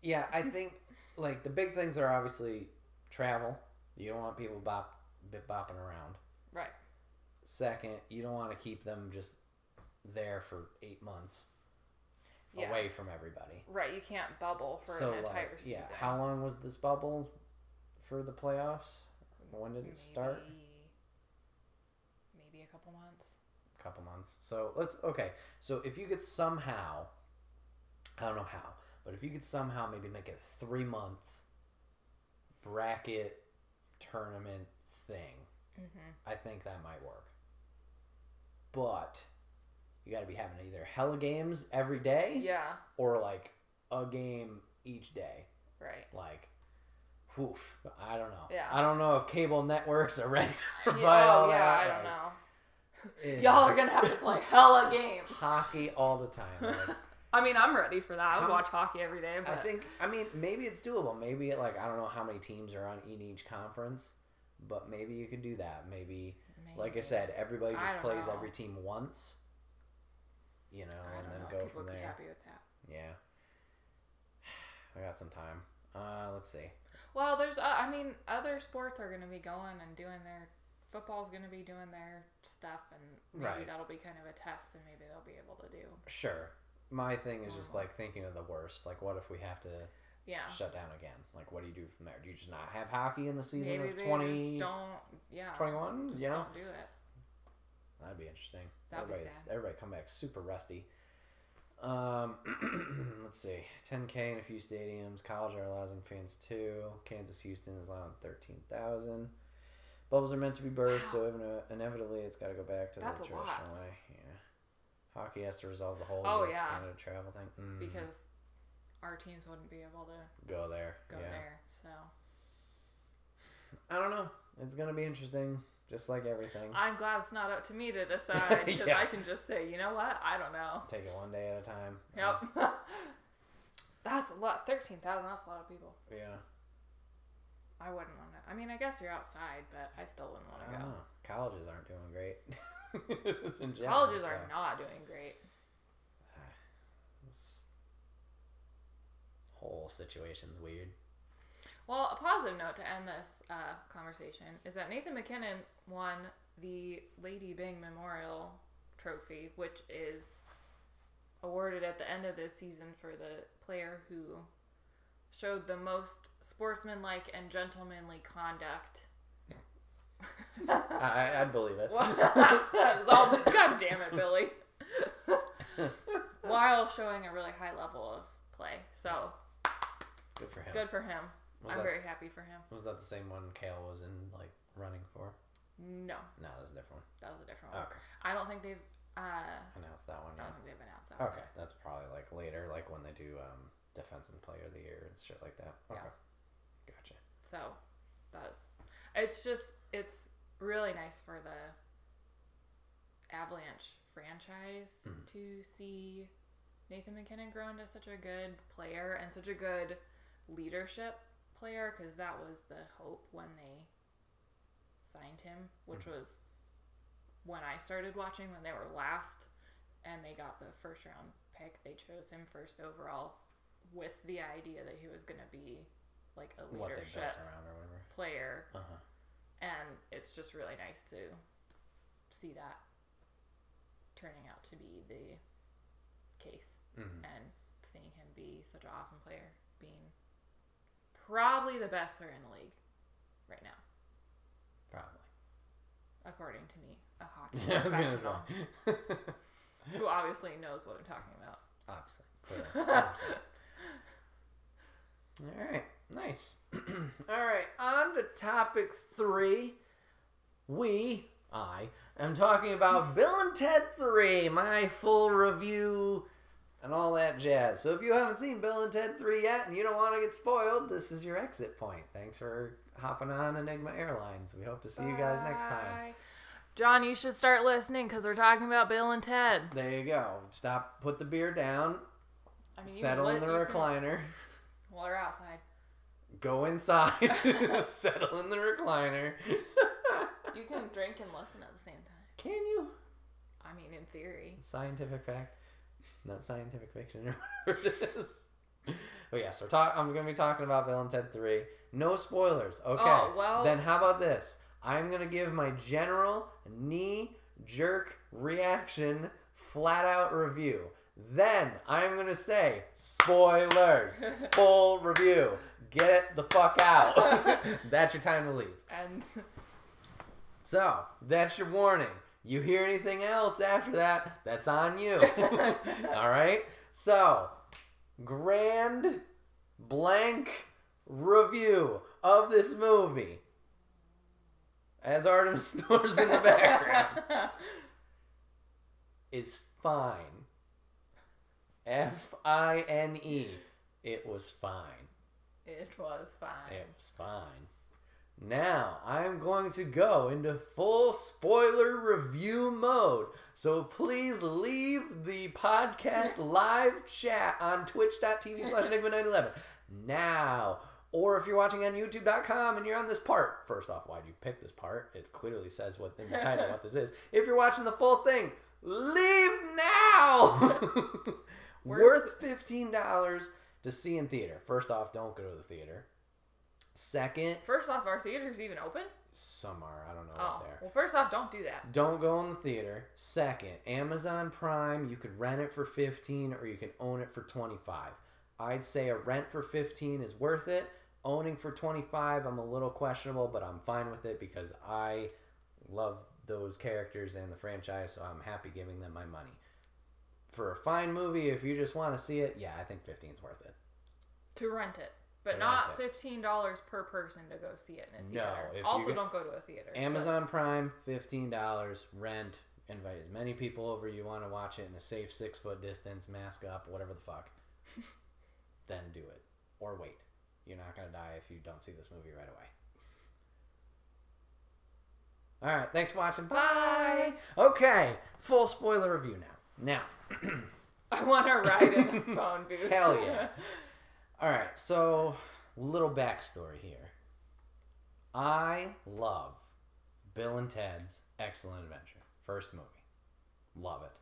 Yeah, I think like the big things are obviously travel. You don't want people bopping around. Right. Second, you don't want to keep them just there for 8 months away from everybody. Right, you can't bubble for an entire season. Yeah, how long was this bubble for the playoffs? When did it start? Maybe a couple months. So so if you could somehow, I don't know how, but if you could somehow maybe make it a 3-month bracket tournament thing, I think that might work. But you got to be having either hella games every day, or like a game each day, right? Like, I don't know. Yeah, I don't know if cable networks are ready to fight all that. I don't know. Y'all are gonna have to play hella games. Hockey all the time. Like, I mean, I'm ready for that. I would watch hockey every day. But I mean, maybe it's doable. Maybe like I don't know how many teams are on in each conference, but maybe you could do that. Maybe. Like I said, everybody just plays every team once, you know, and then go from there. People would be happy with that. Yeah. I got some time. Let's see. Well, there's, I mean, other sports are going to be going and doing their, football's going to be doing their stuff, and maybe that'll be kind of a test, and maybe they'll be able to do. Sure. My thing is just like thinking of the worst. Like, what if we have to shut down again? Like, what do you do from there? Do you just not have hockey in the season maybe of 20? Just don't, 21? Just don't do it. That'd be interesting. That'd be sad. Everybody come back super rusty. Let's see. 10K in a few stadiums. College are allowing fans too. Kansas Houston is allowing 13,000. Bubbles are meant to be burst, so inevitably it's got to go back to the traditional way. Yeah. Hockey has to resolve the whole Canada travel thing. Because our teams wouldn't be able to go there. So I don't know. It's going to be interesting, just like everything. I'm glad it's not up to me to decide, because I can just say, you know what? I don't know. Take it one day at a time. Yep. That's a lot. 13,000, that's a lot of people. Yeah. I wouldn't want to. I mean, I guess you're outside, but I still wouldn't want to go. Colleges aren't doing great. Colleges are not doing great. This whole situation's weird. Well, a positive note to end this conversation is that Nathan MacKinnon won the Lady Byng Memorial Trophy, which is awarded at the end of this season for the player who showed the most sportsmanlike and gentlemanly conduct. I'd believe it. That is all. God damn it, Billy. While showing a really high level of play. So, good for him. Good for him. I'm very happy for him. Was that the same one Kale was in, like, running for? No. No, that was a different one. That was a different one. Okay. I don't think they've announced that one. I don't think they've announced that one. Okay, that's probably, like, later, like when they do Defenseman Player of the Year and shit like that. Okay. Yeah. Gotcha. So, it's really nice for the Avalanche franchise to see Nathan MacKinnon grow into such a good player and such a good leadership player, because that was the hope when they signed him, which was when I started watching, when they were last and they got the first round pick. They chose him first overall with the idea that he was going to be like a leadership player. And it's just really nice to see that turning out to be the case, and seeing him be such an awesome player, being probably the best player in the league right now. Probably. According to me, a hockey professional who obviously knows what I'm talking about. Obviously. Clearly. All right. Nice. All right. On to topic 3. I am talking about Bill and Ted 3, my full review and all that jazz. So if you haven't seen Bill and Ted 3 yet and you don't want to get spoiled, this is your exit point. Thanks for hopping on Enigma Airlines. We hope to see you guys next time. John, you should start listening because we're talking about Bill and Ted. There you go. Stop, put the beer down, settle in the recliner. Well, they're outside. Go inside, settle in the recliner. You can drink and listen at the same time. Can you? I mean, in theory. Scientific fact. Not scientific fiction or whatever it is. But yeah, so I'm going to be talking about Bill and Ted 3. No spoilers. Okay. Oh, well. Then how about this? I'm going to give my general knee-jerk reaction flat-out review. Then I'm going to say, spoilers, full review. Get the fuck out. That's your time to leave. And so, that's your warning. You hear anything else after that, that's on you. All right? So, grand blank review of this movie. As Artemis snores in the background. Is fine. F-I-N-E. It was fine. It was fine. It was fine. Now, I'm going to go into full spoiler review mode. So please leave the podcast live chat on twitch.tv/enigma911 now. Or if you're watching on youtube.com and you're on this part, first off, why'd you pick this part? It clearly says what in the title what this is. If you're watching the full thing, leave now! Worth $15 to see in theater. First off, don't go to the theater. Second... First off, are theaters even open? Some are. I don't know out there. Well, first off, don't do that. Don't go in the theater. Second, Amazon Prime, you could rent it for $15 or you can own it for $25. I'd say a rent for $15 is worth it. Owning for $25, I'm a little questionable, but I'm fine with it because I love those characters and the franchise, so I'm happy giving them my money. For a fine movie, if you just want to see it, yeah, I think $15 is worth it. To rent it. But not $15 per person to go see it in a theater. No. Also, don't go to a theater. Amazon Prime, $15, rent, invite as many people over you want to watch it in a safe 6-foot distance, mask up, whatever the fuck. Then do it. Or wait. You're not going to die if you don't see this movie right away. All right. Thanks for watching. Bye. Okay. Full spoiler review now. I want to ride in the phone booth. Hell yeah. All right, so little backstory here. I love Bill and Ted's Excellent Adventure. First movie. Love it.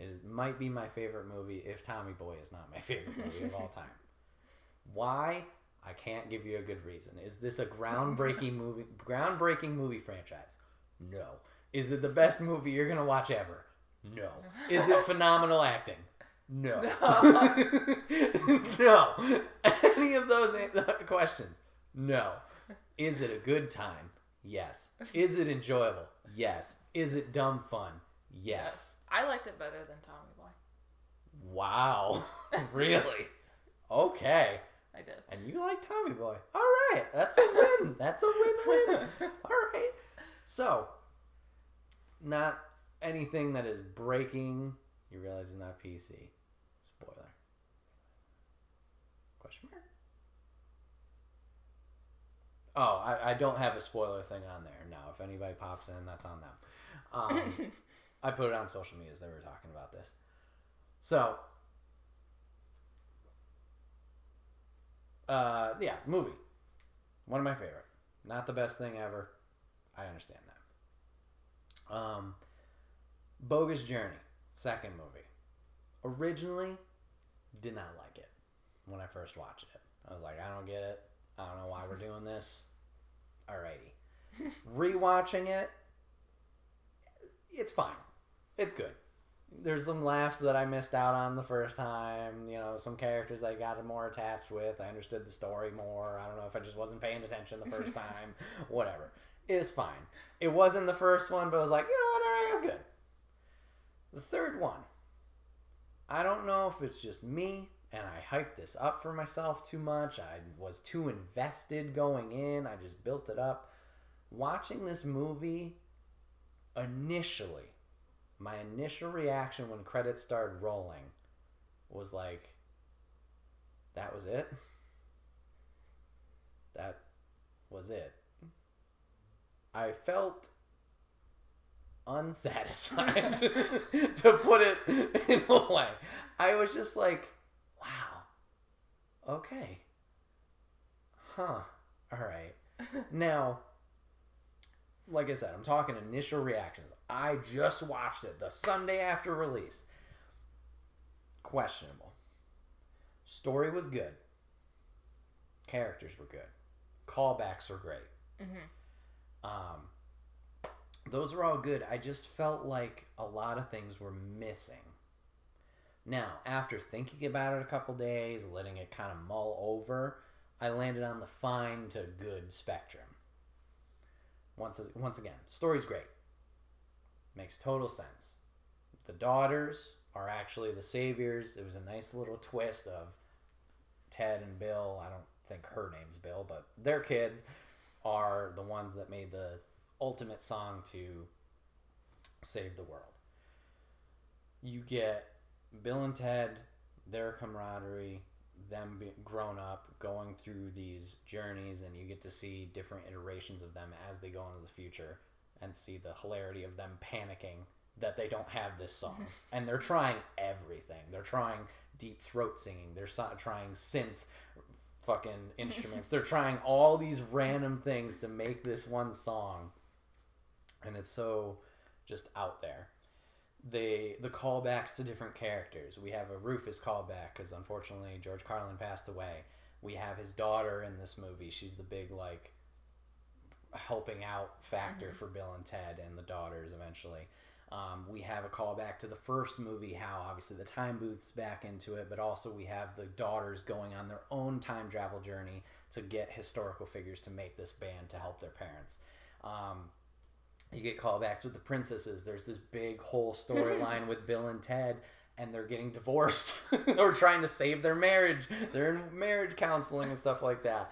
It might be my favorite movie if Tommy Boy is not my favorite movie of all time. Why? I can't give you a good reason. Is this a groundbreaking movie franchise? No. Is it the best movie you're going to watch ever? No. Is it phenomenal acting? No. No. Any of those questions? No. Is it a good time? Yes. Is it enjoyable? Yes. Is it dumb fun? Yes. I liked it better than Tommy Boy. Wow. Really? Okay. I did. And you like Tommy Boy. All right. That's a win. That's a win-win. All right. So, not anything that is breaking. You realize it's not PC. Spoiler. Question mark? Oh, I don't have a spoiler thing on there. No, if anybody pops in, that's on them. I put it on social media as they were talking about this. So, yeah, movie. One of my favorite. Not the best thing ever. I understand that. Bogus Journey. Second movie. Originally, did not like it when I first watched it. I was like, I don't get it. I don't know why we're doing this. Alrighty. Rewatching it, it's fine. It's good. There's some laughs that I missed out on the first time. You know, some characters I got more attached with. I understood the story more. I don't know if I just wasn't paying attention the first time. Whatever. It's fine. It wasn't the first one, but I was like, you know what? Alright, that's good. The third one. I don't know if it's just me and I hyped this up for myself too much. I was too invested going in. I just built it up. Watching this movie, initially, my initial reaction when credits started rolling was like, that was it? That was it. I felt unsatisfied, to put it in a way. I was just like, wow, okay, huh, all right. Now, like I said, I'm talking initial reactions. I just watched it the Sunday after release. Questionable. Story was good. Characters were good. Callbacks were great. Those were all good. I just felt like a lot of things were missing. Now, after thinking about it a couple days, letting it kind of mull over, I landed on the fine to good spectrum. Once again, story's great. Makes total sense. The daughters are actually the saviors. It was a nice little twist of Ted and Bill. I don't think her name's Bill, but their kids are the ones that made the ultimate song to save the world. You get Bill and Ted, their camaraderie, them being grown up, going through these journeys, and you get to see different iterations of them as they go into the future and see the hilarity of them panicking that they don't have this song. And they're trying everything. They're trying deep throat singing. They're trying synth fucking instruments. They're trying all these random things to make this one song. And it's so just out there. The callbacks to different characters. We have a Rufus callback because unfortunately George Carlin passed away. We have his daughter in this movie. She's the big like helping out factor for Bill and Ted and the daughters eventually. We have a callback to the first movie, how obviously the time booth's back into it, but also we have the daughters going on their own time travel journey to get historical figures to make this band to help their parents. You get callbacks with the princesses. There's this big whole storyline with Bill and Ted and they're getting divorced or trying to save their marriage. They're in marriage counseling and stuff like that.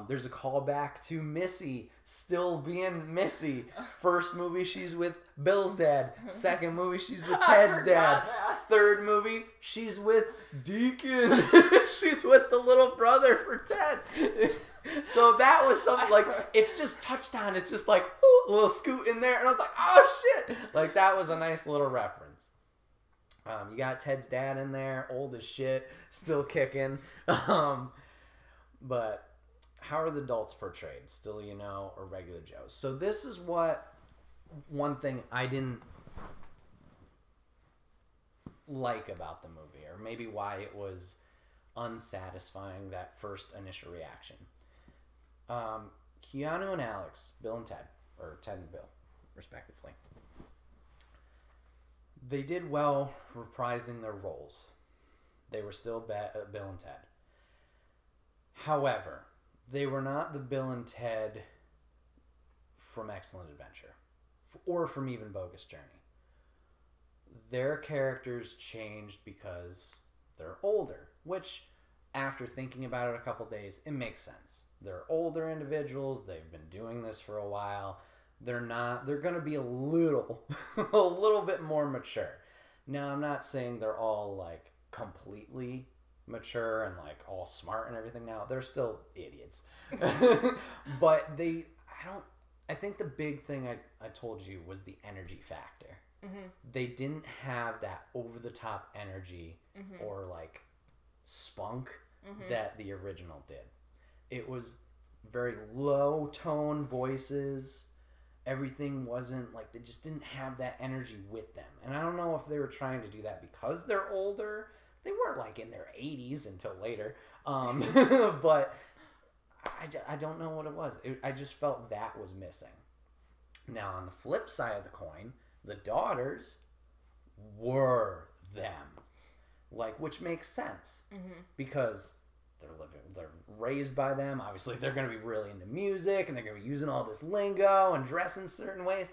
There's a callback to Missy still being Missy. First movie, she's with Bill's dad. Second movie, she's with Ted's dad. Third movie, she's with Deacon. She's with the little brother for Ted. So that was something like, it's just touched on. It's just like, ooh, a little scoot in there. And I was like, oh shit. Like that was a nice little reference. You got Ted's dad in there, old as shit, still kicking. But how are the adults portrayed? Still, or regular Joes? So this is one thing I didn't like about the movie, or maybe why it was unsatisfying, that first initial reaction. Keanu and Alex, Bill and Ted, or Ted and Bill, respectively. They did well reprising their roles. They were still Bill and Ted. However, they were not the Bill and Ted from Excellent Adventure, or from even Bogus Journey. Their characters changed because they're older, which, after thinking about it a couple days, it makes sense. They're older individuals. They've been doing this for a while. They're going to be a little bit more mature. Now, I'm not saying they're all like completely mature and like all smart and everything now. They're still idiots. But I think the big thing I told you was the energy factor. Mm-hmm. They didn't have that over-the-top energy or like spunk that the original did. It was very low-tone voices. Everything wasn't like, they just didn't have that energy with them. And I don't know if they were trying to do that because they're older. They weren't like in their 80s until later. But I don't know what it was. I just felt that was missing. Now, on the flip side of the coin, the daughters were them. Like, which makes sense. Because they're raised by them. Obviously, they're going to be really into music, and they're going to be using all this lingo and dressing certain ways.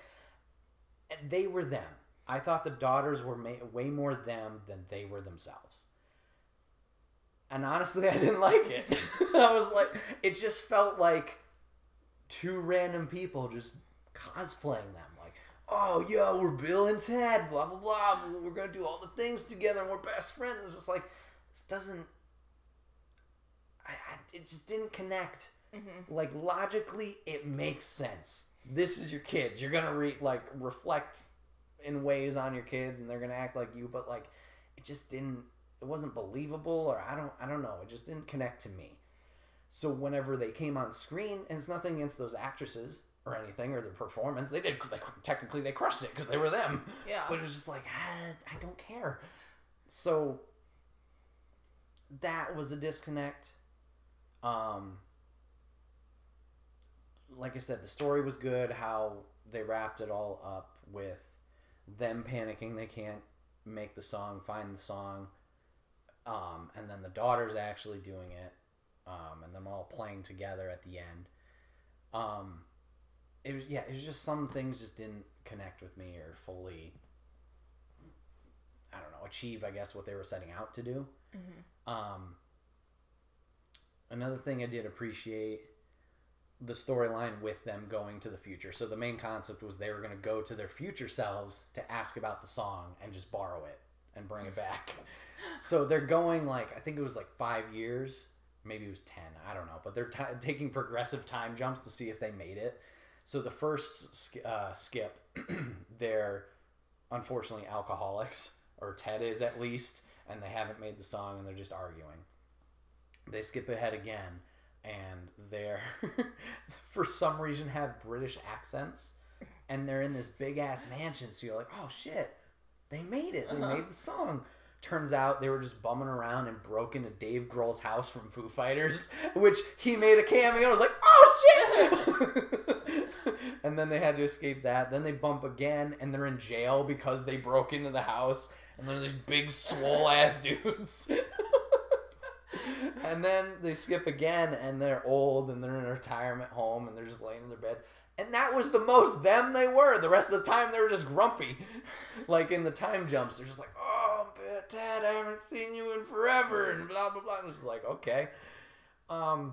And they were them. I thought the daughters were way more them than they were themselves. And honestly, I didn't like it. I was like, it just felt like two random people just cosplaying them. Like, oh, yo, we're Bill and Ted, blah, blah, blah. We're going to do all the things together, and we're best friends. It's just like, this doesn't... it just didn't connect. Like, logically, it makes sense. This is your kids. You're going to reflect in ways on your kids, and they're going to act like you, but like, it just didn't... It wasn't believable, or I don't know. It just didn't connect to me. So whenever they came on screen, and it's nothing against those actresses or anything, or their performance, they did, because technically they crushed it, because they were them. Yeah. But it was just like, I don't care. So that was a disconnect. Like I said, the story was good, how they wrapped it all up with them panicking they can't make the song, find the song, and then the daughters actually doing it, and them all playing together at the end. It was just some things just didn't connect with me or fully, I don't know, achieve, I guess, what they were setting out to do. Another thing I did appreciate, the storyline with them going to the future. So the main concept was they were going to go to their future selves to ask about the song and just borrow it and bring it back. So they're going I think it was 5 years, maybe it was 10, I don't know, but they're taking progressive time jumps to see if they made it. So the first skip, they're unfortunately alcoholics, or Ted is at least, and they haven't made the song and they're just arguing. They skip ahead again, and they're, for some reason, have British accents, and they're in this big-ass mansion, so you're like, oh, shit, they made it. They made the song. Turns out they were just bumming around and broke into Dave Grohl's house from Foo Fighters, which he made a cameo. I was like, oh, shit! And then they had to escape that. Then they bump again, and they're in jail because they broke into the house, and they're these big, swole-ass dudes. And then they skip again, and they're old, and they're in a retirement home, and they're just laying in their beds. And that was the most them they were. The rest of the time, they were just grumpy. In the time jumps, they're just like, oh, I'm Ted, I haven't seen you in forever, and blah, blah, blah. And it's like, okay. So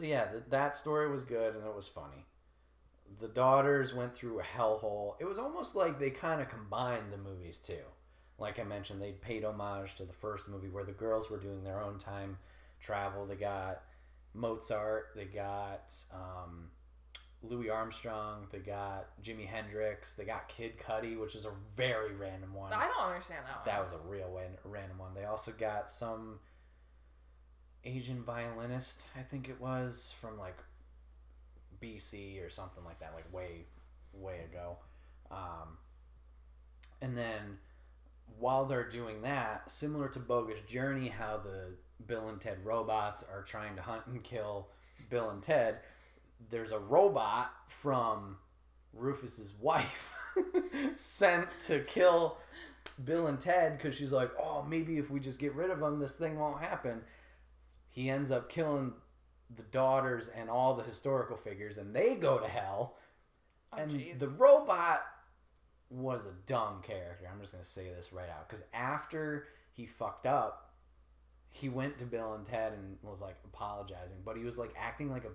yeah, that story was good, and it was funny. The daughters went through a hellhole. It was almost like they kind of combined the movies, too. Like I mentioned, they paid homage to the first movie where the girls were doing their own time travel. They got Mozart, they got Louis Armstrong, they got Jimi Hendrix, they got Kid Cudi, which is a very random one. I don't understand that one. That was a real random one. They also got some Asian violinist, I think it was, from like BC or something like that, like way ago. And then while they're doing that, similar to Bogus Journey, how the Bill and Ted robots are trying to hunt and kill Bill and Ted, there's a robot from Rufus's wife sent to kill Bill and Ted because she's like, oh, maybe if we just get rid of them, this thing won't happen. He ends up killing the daughters and all the historical figures, and they go to hell. Oh, and geez. the robot was a dumb character. I'm just going to say this right out. Because after he fucked up, he went to Bill and Ted and was like apologizing. But he was like acting like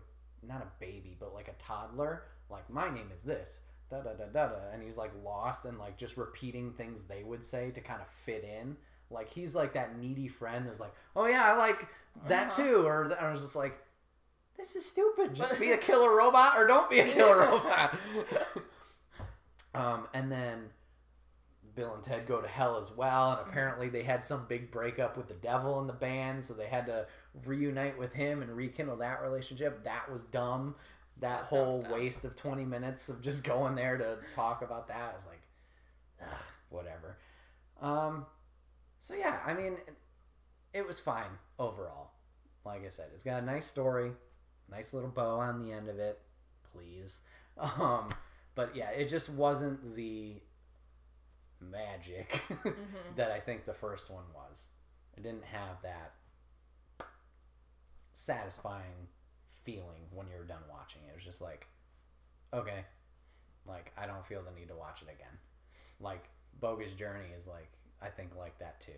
not a baby, but like a toddler. Like, my name is this. Da da da da da. And he's like lost and like just repeating things they would say to kind of fit in. Like, he's like that needy friend that's like, oh yeah, I like that too. Or I was just like, this is stupid. Just be a killer robot or don't be a killer robot. And then Bill and Ted go to hell as well. And apparently they had some big breakup with the devil in the band. So they had to reunite with him and rekindle that relationship. That was dumb. That whole waste of 20 minutes of just going there to talk about that is like, ugh, whatever. So yeah, I mean, it was fine overall. Like I said, it's got a nice story. Nice little bow on the end of it, please. But yeah, it just wasn't the magic that I think the first one was. It didn't have that satisfying feeling when you were done watching it. It was just like, okay, like, I don't feel the need to watch it again. Like, Bogus Journey is like, I think like that too.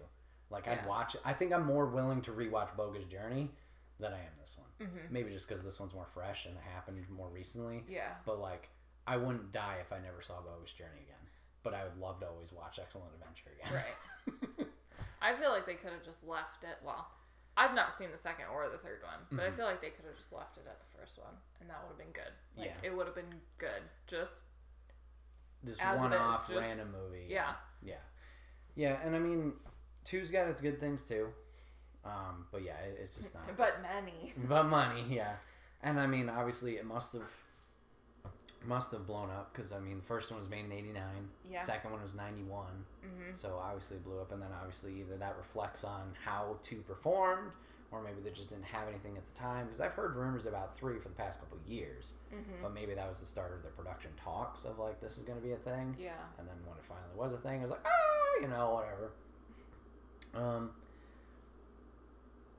Like, I'd watch it. I think I'm more willing to rewatch Bogus Journey than I am this one. Maybe just because this one's more fresh and it happened more recently. Yeah. But like, I wouldn't die if I never saw Bogus Journey again. But I would love to always watch Excellent Adventure again. Right. I feel like they could have just left it. Well, I've not seen the second or the third one, but I feel like they could have just left it at the first one, and that would have been good. Like, it would have been good. Just one-off random movie. Yeah. Yeah, and I mean, 2's got its good things too. But yeah, it's just not. But money, yeah. And I mean, obviously, it must have blown up because I mean, the first one was made in '89. Yeah. Second one was '91. So obviously, it blew up, and then obviously either that reflects on how 2 performed, or maybe they just didn't have anything at the time. Because I've heard rumors about 3 for the past couple of years, but maybe that was the start of their production talks of like, this is going to be a thing. Yeah. And then when it finally was a thing, I was like, whatever.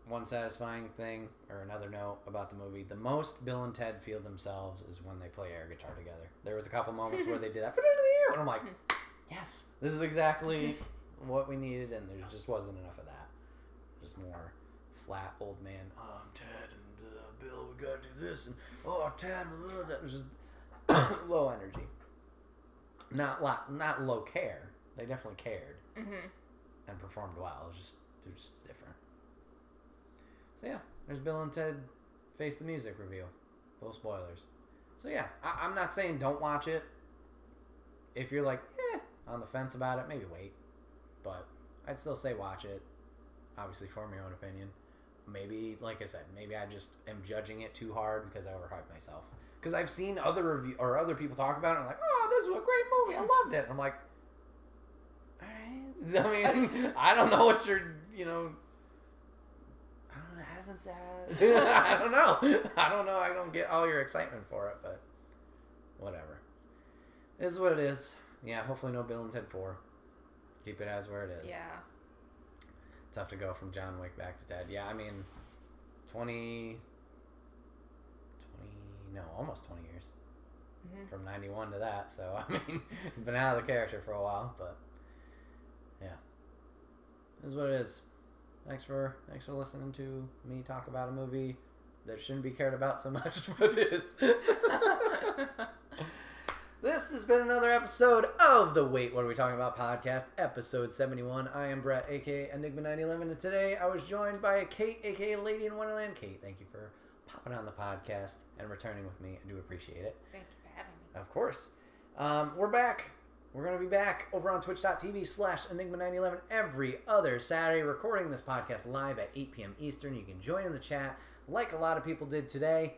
One satisfying thing, or another note about the movie, the most Bill and Ted feel themselves is when they play air guitar together. There was a couple moments where they did that, and I'm like, yes, this is exactly what we needed, and there just wasn't enough of that. Just more flat old man, oh, I'm Ted, and Bill, we gotta do this, and oh, Ted, that was just low energy. Not low care. They definitely cared and performed well. It was just different. So yeah, there's Bill and Ted Face the Music review. Full spoilers. So yeah, I'm not saying don't watch it. If you're like, on the fence about it, maybe wait. But I'd still say watch it. Obviously, form your own opinion. Maybe, like I said, maybe I just am judging it too hard because I overhyped myself. Because I've seen other people talk about it and I'm like, oh, this was a great movie. I loved it. And I'm like, all right. I mean, I don't know what you're, I don't know. I don't get all your excitement for it, but whatever. It is what it is. Yeah, hopefully no Bill and Ted 4. Keep it as where it is. Yeah. Tough to go from John Wick back to Ted. Yeah, I mean, almost 20 years. From 91 to that, so, I mean, he's been out of the character for a while, but, yeah. Is what it is. Thanks for listening to me talk about a movie that shouldn't be cared about so much, but it is. This has been another episode of the Wait, What Are We Talking About podcast, episode 71. I am Bret, aka Enigma911, and today I was joined by Kate, aka Lady in Wonderland. Kate, thank you for popping on the podcast and returning with me. I do appreciate it. Thank you for having me. Of course. We're back. We're going to be back over on twitch.tv/Enigma911 every other Saturday, recording this podcast live at 8 p.m. Eastern. You can join in the chat like a lot of people did today.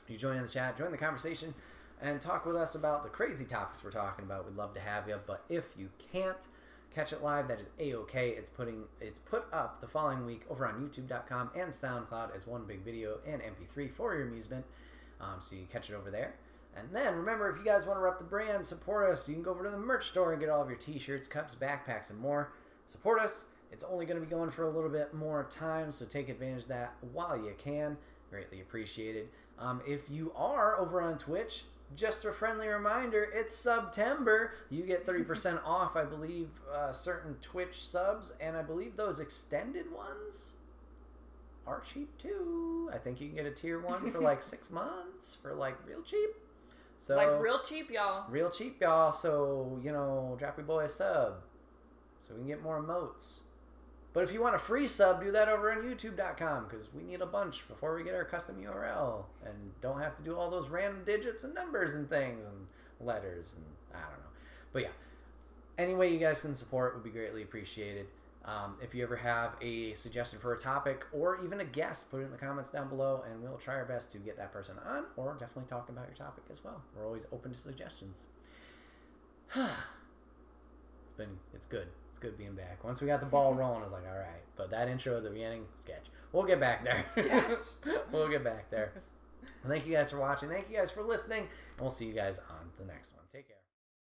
You join in the chat, join the conversation, and talk with us about the crazy topics we're talking about. We'd love to have you, but if you can't catch it live, that is A-OK. It's put up the following week over on YouTube.com and SoundCloud as one big video and MP3 for your amusement, so you can catch it over there. And then, remember, if you guys want to rep the brand, support us, you can go over to the merch store and get all of your t-shirts, cups, backpacks, and more. Support us. It's only going to be going for a little bit more time, so take advantage of that while you can. Greatly appreciated. If you are over on Twitch, just a friendly reminder, it's September. You get 30% off, I believe, certain Twitch subs, and I believe those extended ones are cheap too. I think you can get a tier 1 for like 6 months for like real cheap. So, like real cheap, y'all. Real cheap, y'all. So, drop your boy a sub so we can get more emotes. But if you want a free sub, do that over on YouTube.com because we need a bunch before we get our custom URL and don't have to do all those random digits and numbers and things and letters and I don't know. But yeah, any way you guys can support would be greatly appreciated. If you ever have a suggestion for a topic or even a guest, put it in the comments down below and we'll try our best to get that person on or definitely talk about your topic as well. We're always open to suggestions. It's good. It's good being back. Once we got the ball rolling, I was like, all right. But that intro at the beginning, sketch. We'll get back there. We'll get back there. Thank you guys for watching. Thank you guys for listening. And we'll see you guys on the next one. Take care.